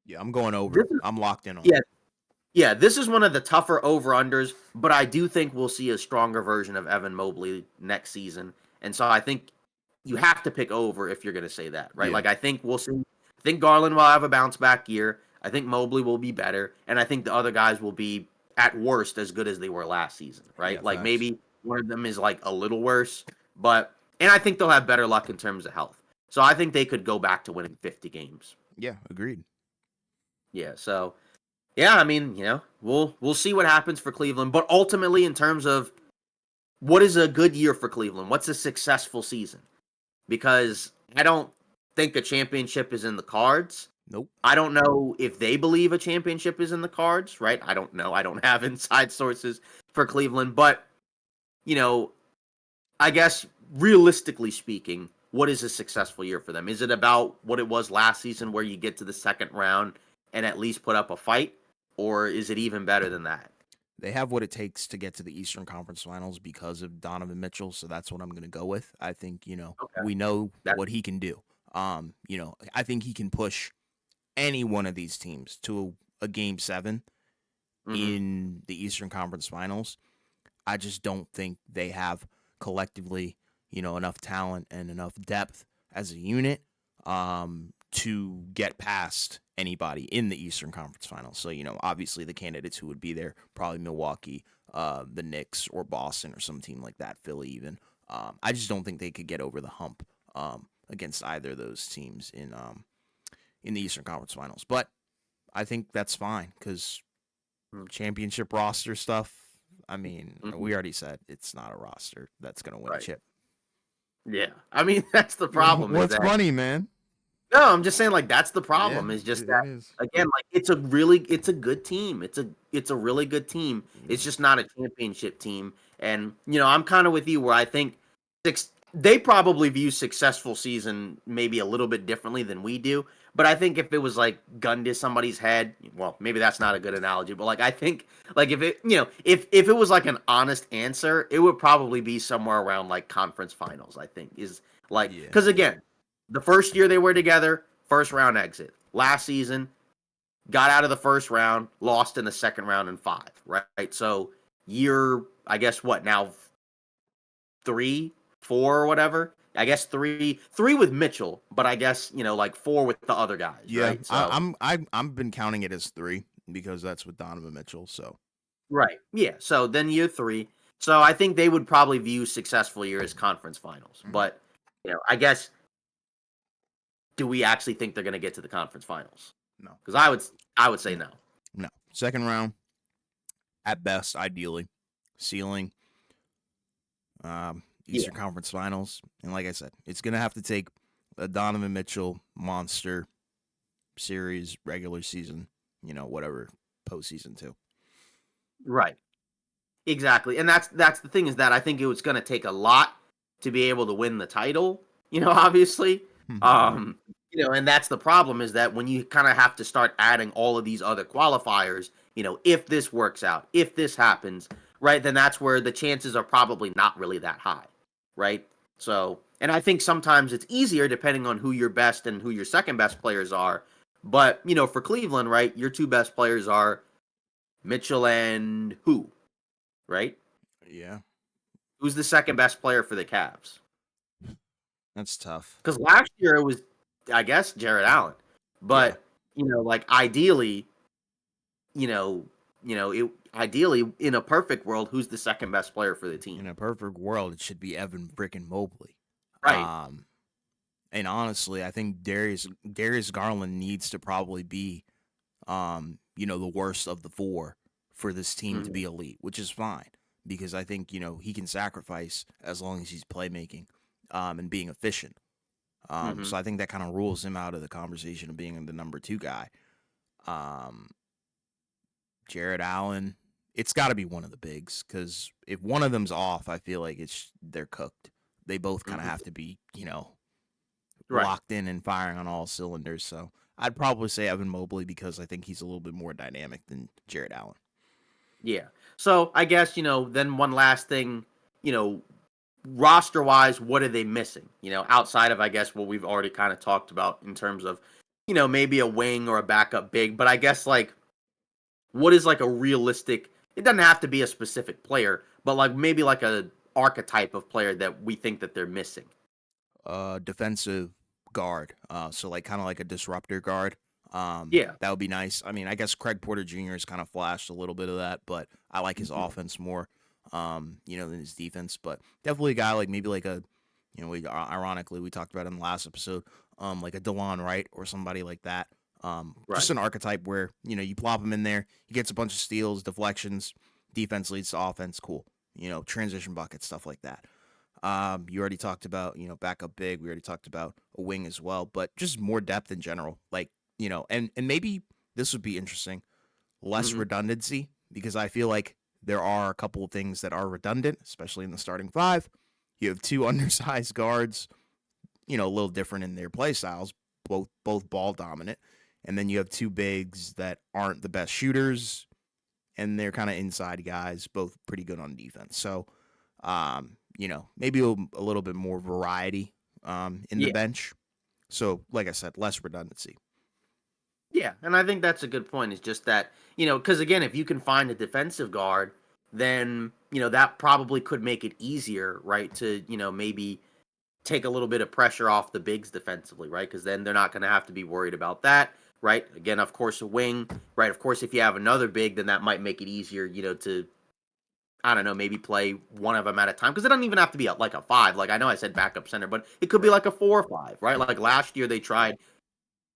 Yeah, I'm going this over. is, I'm locked in on yeah, it. yeah, this is one of the tougher over unders, but I do think we'll see a stronger version of Evan Mobley next season. And so I think you have to pick over if you're going to say that, right? Yeah, Like, I think we'll see. I think Garland will have a bounce back year. I think Mobley will be better. And I think the other guys will be, at worst, as good as they were last season, yeah, right? Like, facts. maybe one of them is like a little worse, and I think they'll have better luck in terms of health. So I think they could go back to winning 50 games. Yeah, agreed. Yeah. So, yeah, I mean, we'll see what happens for Cleveland. But ultimately, in terms of what is a good year for Cleveland, what's a successful season? Because I don't think a championship is in the cards. Nope. I don't know if they believe a championship is in the cards, right? I don't know. I don't have inside sources for Cleveland, but you know, I guess realistically speaking, what is a successful year for them? Is it about what it was last season where you get to the second round and at least put up a fight, or is it even better than that? They have what it takes to get to the Eastern Conference Finals because of Donovan Mitchell, so that's what I'm going to go with. I think, Okay. we know That what he can do. I think he can push any one of these teams to a game 7 mhm. in the Eastern Conference Finals. I just don't think they have collectively, enough talent and enough depth as a unit to get past anybody in the Eastern Conference Finals. So, obviously the candidates who would be there, probably Milwaukee, the Knicks, or Boston, or some team like that, Philly even. I just don't think they could get over the hump against either of those teams in the Eastern Conference Finals. But I think that's fine because Mhm. championship roster stuff. I mean, Mhm. we already said it's not a roster that's going to win a Right. chip. Yeah. I mean, that's the problem is What's that funny, man? no, I'm just saying like that's the Yeah, problem is just that it is. again, like it's a good team. It's a really good team. It's Yeah. just not a championship team. And I'm kind of with you where I think they probably view successful season maybe a little bit differently than we do. But I think if it was like gun to somebody's head, well, maybe that's not a good analogy, but like I think like if it if it was like an honest answer, it would probably be somewhere around like conference finals, I think. Is like Yeah. because again, the first year they were together, first round exit. Last season, got out of the first round, lost in the second round in 5, right? So year, I guess what now 3, 4 or whatever. I guess three with Mitchell, but I guess like 4 with the other guys, Yeah. right? I, So I'm I I've been counting it as 3 because that's with Donovan Mitchell. So right, yeah. So then year 3. So I think they would probably view successful year as conference finals, mhm. but I guess do we actually think they're going to get to the conference finals? No, Because I would say no. no. Second round at best, ideally. Ceiling, Yeah, Eastern Conference Finals, and like I said, it's gonna have to take a Donovan Mitchell monster series, regular season, whatever, postseason too. right. Exactly. And that's the thing is that I think it was going to take a lot to be able to win the title, obviously. Um, and that's the problem is that when you kind of have to start adding all of these other qualifiers, if this works out, if this happens, right, then that's where the chances are probably not really that high, right? So, and I think sometimes it's easier depending on who your best and who your second best players are. But, for Cleveland, right, your two best players are Mitchell and who? Right? Yeah, Who's the second best player for the Cavs? that's tough. Because last year it was, I guess, Jared Allen. Yeah, But like ideally, you know, it ideally in a perfect world, who's the second best player for the in team? a perfect world, it should be Evan frickin' Mobley. Right. Um, and honestly, I think Darius Garland needs to probably be, the worst of the 4 for this team to Hmm. be elite, which is fine because I think he can sacrifice as long as he's playmaking, and being efficient. Hmm. So I think that kind of rules him out of the conversation of being the number 2 guy. Um, Jared Allen, it's got to be one of the bigs because if one of them's off, I feel like they're cooked. They both kind of Hmm. have to be, Right. locked in and firing on all cylinders. So I'd probably say Evan Mobley because I think he's a little bit more dynamic than Jared Allen. Yeah. So I guess, then one last thing, you know, roster wise, what are they missing? Outside of, I guess, what we've already kind of talked about in terms of, maybe a wing or a backup big. But I guess, like, what is like a realistic, it doesn't have to be a specific player, but like maybe like a archetype of player that we think that they're missing. Defensive guard. So like kind of like a disruptor guard. Yeah. That would be nice. I mean, I guess Craig Porter Jr. has kind of flashed a little bit of that, but I like his Mhm. offense more, than his defense. But definitely a guy like maybe like a, ironically we talked about it in the last episode, like a DeLon Wright or somebody like that. Just Right. an archetype where you plop him in there, he gets a bunch of steals, deflections, defense leads to offense. Cool. Transition buckets, stuff like that. You already talked about, backup big. We already talked about a wing as well, but just more depth in general. Like, and maybe this would be interesting. Less Hmm. redundancy because I feel like there are a couple of things that are redundant, especially in the starting five. You have two undersized guards, a little different in their play styles, both ball dominant, and then you have two bigs that aren't the best shooters, and they're kind of inside guys, both pretty good on defense. So maybe a little bit more variety in the Yeah. bench. So, like I said, less redundancy. Yeah. And I think that's a good point. Is just that, because again, if you can find a defensive guard, then, that probably could make it easier, right? To, maybe take a little bit of pressure off the bigs defensively, right? Because then they're not going to have to be worried about that, right? Again, of course, a wing, right? Of course, if you have another big, then that might make it easier, to I don't know, maybe play one of them at a time because it doesn't even have to be like a five. Like I know I said backup center, but it could be Right. like a 4 or 5, right? Like last year they tried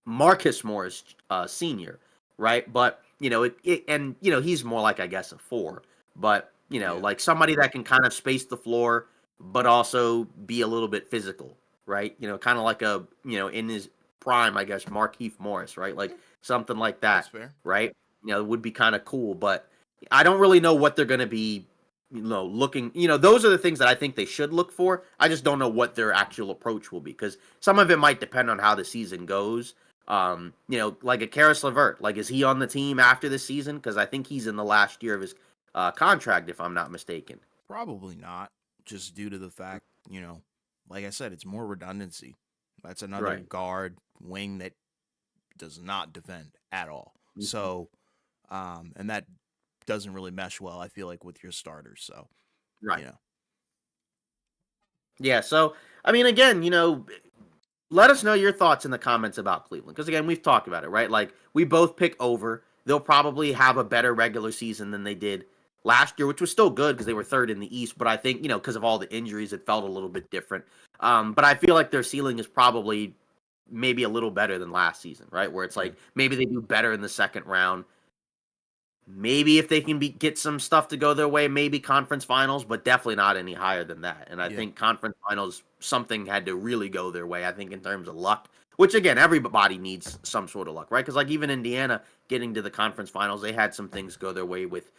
Marcus Morris Senior, right? But and he's more like I guess a 4, but Yeah. like somebody that can kind of space the floor, but also be a little bit physical, right? Kind of like a in his prime, I guess Markeith Morris, right? Like Yeah, something like that's that, fair. right? It would be kind of cool, but I don't really know what they're going to be. Looking, those are the things that I think they should look for. I just don't know what their actual approach will be because some of it might depend on how the season goes. Like a Karis LeVert, like is he on the team after the season? Because I think he's in the last year of his contract, if I'm not mistaken. Probably not, just due to the fact, like I said, it's more redundancy. That's another Right. guard wing that does not defend at all. Mhm. So, and that doesn't really mesh well, I feel like, with your starters. So, you Right. know, Yeah. So, I mean, again, let us know your thoughts in the comments about Cleveland. Because again, we've talked about it, right? Like we both pick over. They'll probably have a better regular season than they did last year, which was still good because they were third in the East. But I think, because of all the injuries, it felt a little bit different. But I feel like their ceiling is probably maybe a little better than last season, right? Where it's yeah, like maybe they do better in the second round. Maybe if they can get some stuff to go their way, maybe conference finals, but definitely not any higher than that. And I yeah, think conference finals, something had to really go their way. I think in terms of luck, which again, everybody needs some sort of luck, right? Because like even Indiana getting to the conference finals, they had some things go their way with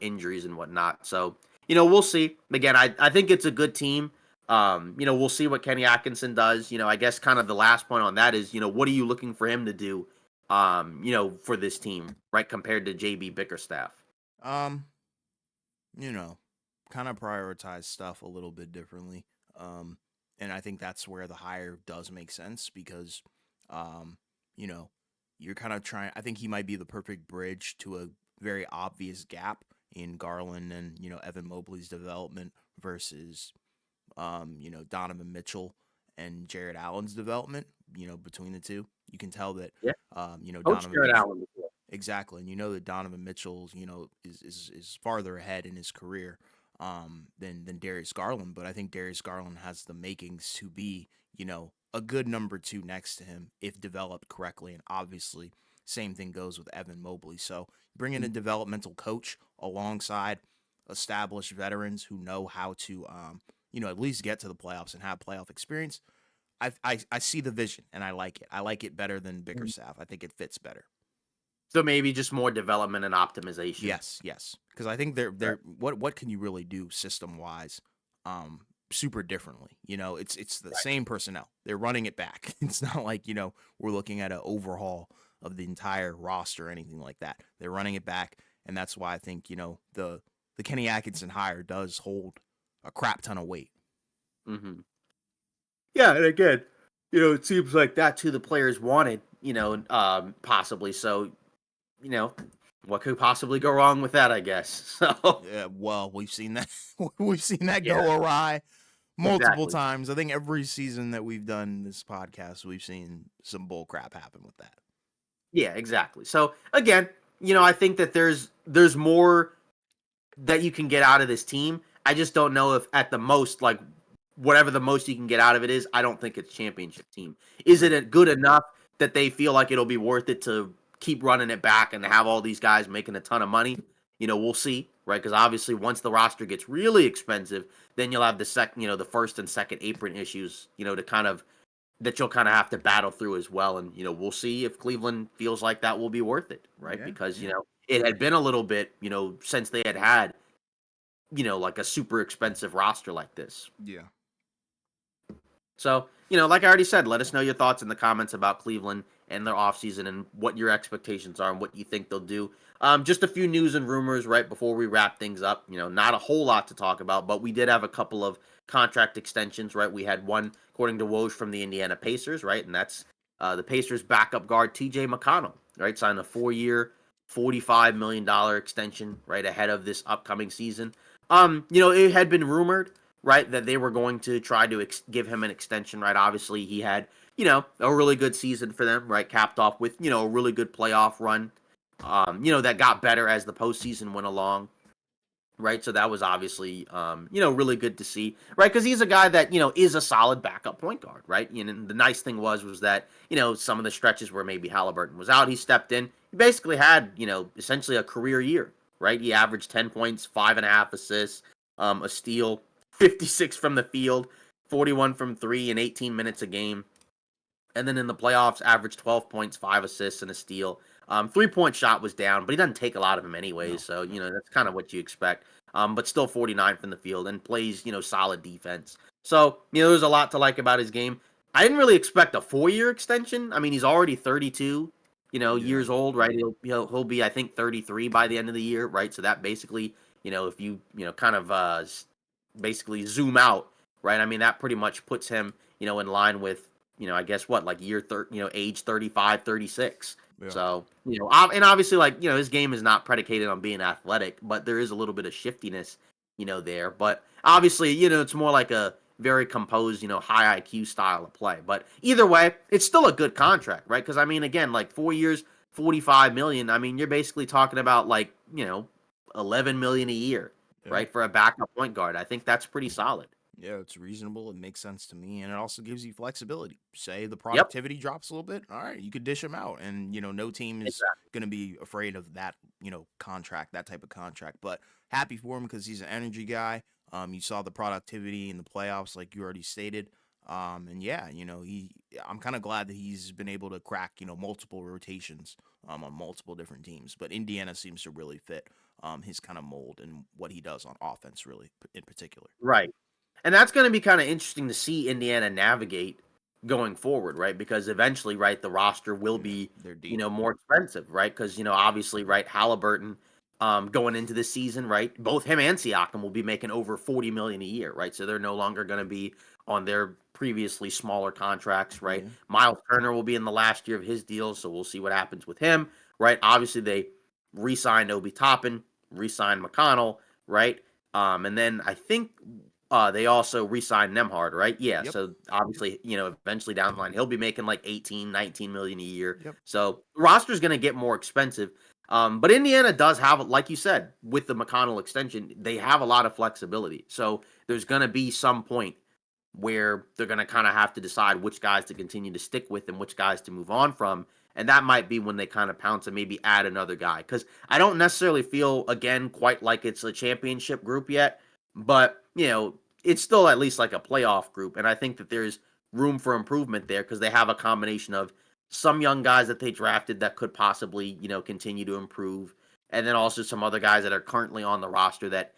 injuries and whatnot. So we'll see. Again, I think it's a good team. We'll see what Kenny Atkinson does. I guess kind of the last point on that is what are you looking for him to do for this team, right, compared to JB Bickerstaff. um, you know, kind of prioritize stuff a little bit differently. Um, and I think that's where the hire does make sense because, um, you know, you're kind of trying. I think he might be the perfect bridge to a very obvious gap in Garland and Evan Mobley's development versus Donovan Mitchell and Jared Allen's development. Between the two, you can tell that Yeah, coach Donovan Jared Mitchell. Allen before. Exactly, and that Donovan Mitchell's is farther ahead in his career than Darius Garland, but I think Darius Garland has the makings to be a good number two next to him if developed correctly, and obviously same thing goes with Evan Mobley. So bring in a developmental coach alongside established veterans who know how to at least get to the playoffs and have playoff experience. I see the vision and I like it. I like it better than Bickerstaff. I think it fits better. So maybe just more development and optimization. Yes, because I think Right. they're what can you really do system wise, super differently. It's the Right. same personnel. They're running it back. It's not like we're looking at an overhaul of the entire roster or anything like that. They're running it back, and that's why I think the Kenny Atkinson hire does hold a crap ton of weight. Mm-hmm. Yeah, and again, it seems like that's who the players wanted, possibly. So, you know, what could possibly go wrong with that, I guess. So, Yeah, well, we've seen that we've seen that yeah, go awry multiple exactly. times. I think every season that we've done this podcast, we've seen some bull crap happen with that. Yeah, exactly. So, again, I think that there's more that you can get out of this team. I just don't know if at the most, like whatever the most you can get out of it is, I don't think it's championship team. Is Right. it good enough that they feel like it'll be worth it to keep running it back and to have all these guys making a ton of money? We'll see, right? Because obviously, once the roster gets really expensive, then you'll have the first and second apron issues, to kind of that you'll kind of have to battle through as well. And we'll see if Cleveland feels like that will be worth it, right? Yeah, Because yeah, it had been a little bit, since they had like a super expensive roster like this. yeah. So, like I already said, let us know your thoughts in the comments about Cleveland and their offseason and what your expectations are and what you think they'll do. Just a few news and rumors right before we wrap things up. Not a whole lot to talk about, but we did have a couple of contract extensions, right? We had one, according to Woj, from the Indiana Pacers, right? And that's the Pacers backup guard, TJ McConnell, right? Signed a 4-year, $45 million extension, right, ahead of this upcoming season. It had been rumored, right, that they were going to try to give him an extension, right? Obviously, he had, a really good season for them, right? Capped off with, a really good playoff run, that got better as the postseason went along, right? So that was obviously, really good to see, right? Because he's a guy that, is a solid backup point guard, right? And the nice thing was that, some of the stretches where maybe Halliburton was out, he stepped in. He basically had, essentially a career year, right? He averaged 10 points, 5.5 assists, a steal, 56 from the field, 41 from three in 18 minutes a game. And then in the playoffs, averaged 12 points, 5 assists, and a steal. 3-point shot was down, but he doesn't take a lot of them anyways. No, So, no. that's kind of what you expect. But still 49 from the field and plays, solid defense. So, there's a lot to like about his game. I didn't really expect a 4-year extension. I mean, he's already 32, Yeah, years old, right? He'll be, I think, 33 by the end of the year, right? So that basically, if you, kind of basically zoom out, right? I mean, that pretty much puts him, in line with I guess what, like age 35, 36. yeah, So, and obviously, like, his game is not predicated on being athletic, but there is a little bit of shiftiness, there. But obviously, it's more like a very composed, high IQ style of play. But either way, it's still a good contract, right? Because I mean, again, like 4 years, 45 million. I mean, you're basically talking about like, 11 million a year, yeah. right? For a backup point guard. I think that's pretty solid. Yeah, it's reasonable. It makes sense to me, and it also gives you flexibility. Say the Yep. productivity drops a little bit, all right, you could dish him out, and no team is Exactly. going to be afraid of that, contract, that type of contract. But happy for him because he's an energy guy. You saw the productivity in the playoffs, like you already stated. And yeah, I'm kind of glad that he's been able to crack, multiple rotations, on multiple different teams. But Indiana seems to really fit, his kind of mold and what he does on offense, really in particular. Right. And that's going to be kind of interesting to see Indiana navigate going forward, right? Because eventually, right, the roster will Yeah, be, they're deep. more expensive, right? Because, obviously, right, Halliburton going into this season, right, both him and Siakam will be making over 40 million a year, right? So they're no longer going to be on their previously smaller contracts, right? Yeah. Miles Turner will be in the last year of his deal, so we'll see what happens with him, right? Obviously, they re-signed Obi Toppin, re-signed McConnell, right? And then I think they also re-signed Nemhard, right? Yeah. Yep. So obviously, eventually down the line, he'll be making like 18, 19 million a year. Yep. So the roster's going to get more expensive. But Indiana does have, like you said, with the McConnell extension, they have a lot of flexibility. So there's going to be some point where they're going to kind of have to decide which guys to continue to stick with and which guys to move on from. And that might be when they kind of pounce and maybe add another guy. Because I don't necessarily feel, again, quite like it's a championship group yet. But, it's still at least like a playoff group. And I think that there's room for improvement there because they have a combination of some young guys that they drafted that could possibly, continue to improve, and then also some other guys that are currently on the roster that,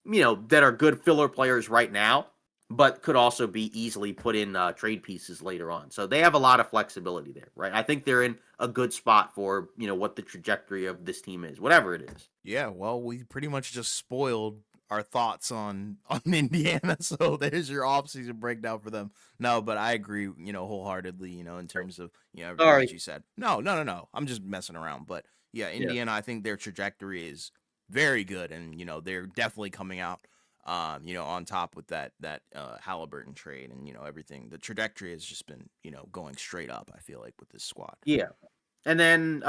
that are good filler players right now, but could also be easily put in trade pieces later on. So they have a lot of flexibility there, right? I think they're in a good spot for, what the trajectory of this team is, whatever it is. Yeah, well, we pretty much just spoiled our thoughts on Indiana. So there's your offseason breakdown for them. No, but I agree, wholeheartedly, in terms of, everything that Sorry. you said. No. I'm just messing around. But yeah, Yeah. Indiana, I think their trajectory is very good, and they're definitely coming out on top with that Halliburton trade, and everything. The trajectory has just been, going straight up, I feel like, with this squad. Yeah. And then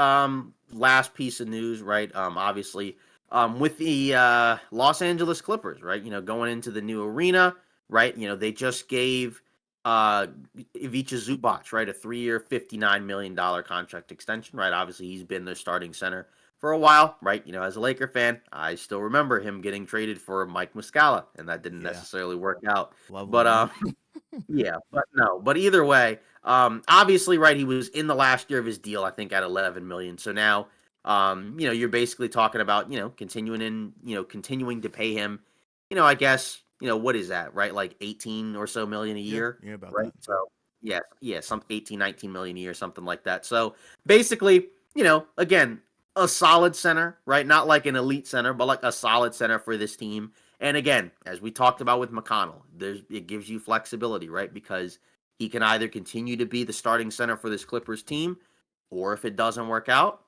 last piece of news, right? Obviously, with the Los Angeles Clippers, right? Going into the new arena, right? They just gave uh Ivica Zubac, right, a 3-year, $59 million contract extension, right? Obviously, he's been their starting center for a while, right? As a Laker fan, I still remember him getting traded for Mike Muscala, and that didn't Yeah, necessarily work out. lovely But man. yeah, but no, but either way, obviously, right, he was in the last year of his deal, I think at 11 million. So now, you're basically talking about, continuing to pay him, I guess, what is that, right? Like 18 or so million a Yeah, year, yeah, about right? that. So yeah, some 18, 19 million a year, something like that. So basically, again, a solid center, right? Not like an elite center, but like a solid center for this team. And again, as we talked about with McConnell, it gives you flexibility, right? Because he can either continue to be the starting center for this Clippers team, or if it doesn't work out,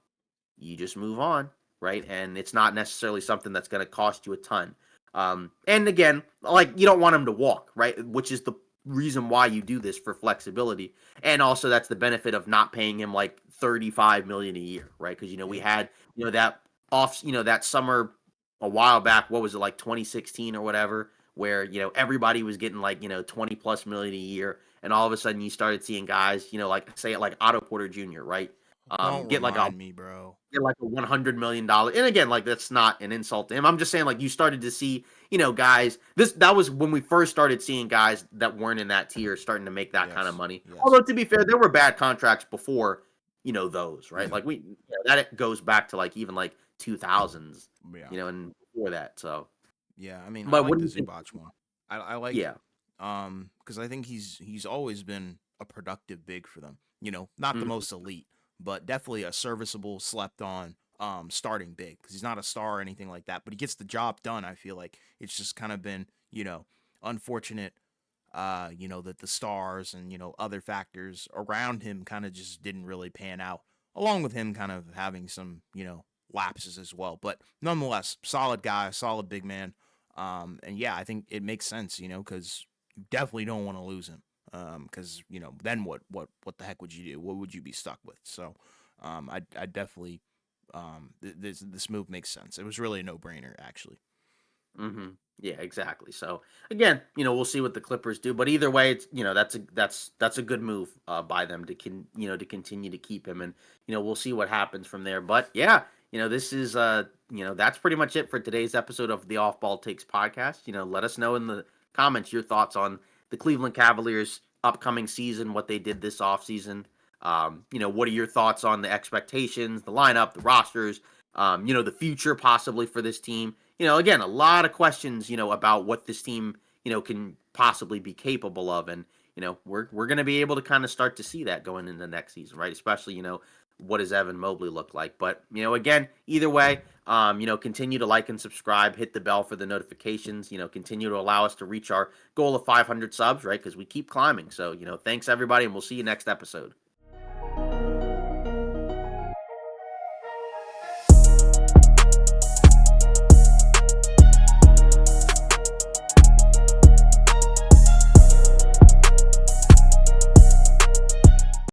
you just move on, right? And it's not necessarily something that's going to cost you a ton. And again, like you don't want him to walk, right? Which is the reason why you do this for flexibility, and also that's the benefit of not paying him like 35 million a year, right? Because we Yeah. had that that summer a while back. What was it, like 2016 or whatever? Where everybody was getting like 20 plus million a year, and all of a sudden you started seeing guys like say it like Otto Porter Jr. right, Don't get like a remind me, bro. $100 million. And again, like that's not an insult to him. I'm just saying, like you started to see, guys. That was when we first started seeing guys that weren't in that tier starting to make that kind of Yes, money. yes. Although to be fair, there were bad contracts before, those, right? Yeah, Like that goes back to like even like 2000s, yeah, and before that. So, yeah. I mean, I but like what the do you think? Zubac one. I like it. Yeah. Because I think he's always been a productive big for them. Not the Mhm. most elite, but definitely a serviceable, slept on starting big. Because he's not a star or anything like that, but he gets the job done. I feel like it's just kind of been unfortunate. That the stars and other factors around him kind of just didn't really pan out. Along with him kind of having some lapses as well, but nonetheless, solid guy, solid big man. And yeah, I think it makes sense, because you definitely don't want to lose him. Because then what the heck would you do? What would you be stuck with? So, I definitely this move makes sense. It was really a no brainer, actually. Yeah, exactly. So again, we'll see what the Clippers do, but either way, it's that's a good move by them to continue to keep him, and we'll see what happens from there. But yeah, this is that's pretty much it for today's episode of the Off Ball Takes podcast. Let us know in the comments your thoughts on the Cleveland Cavaliers upcoming season, what they did this offseason. What are your thoughts on the expectations, the lineup, the rosters, the future possibly for this team? Again, a lot of questions, about what this team, can possibly be capable of. And, we're going to be able to kind of start to see that going into next season, right? Especially, what does Evan Mobley look like? But, again, either way, continue to like and subscribe, hit the bell for the notifications, continue to allow us to reach our goal of 500 subs, right? Because we keep climbing. So, thanks everybody, and we'll see you next episode.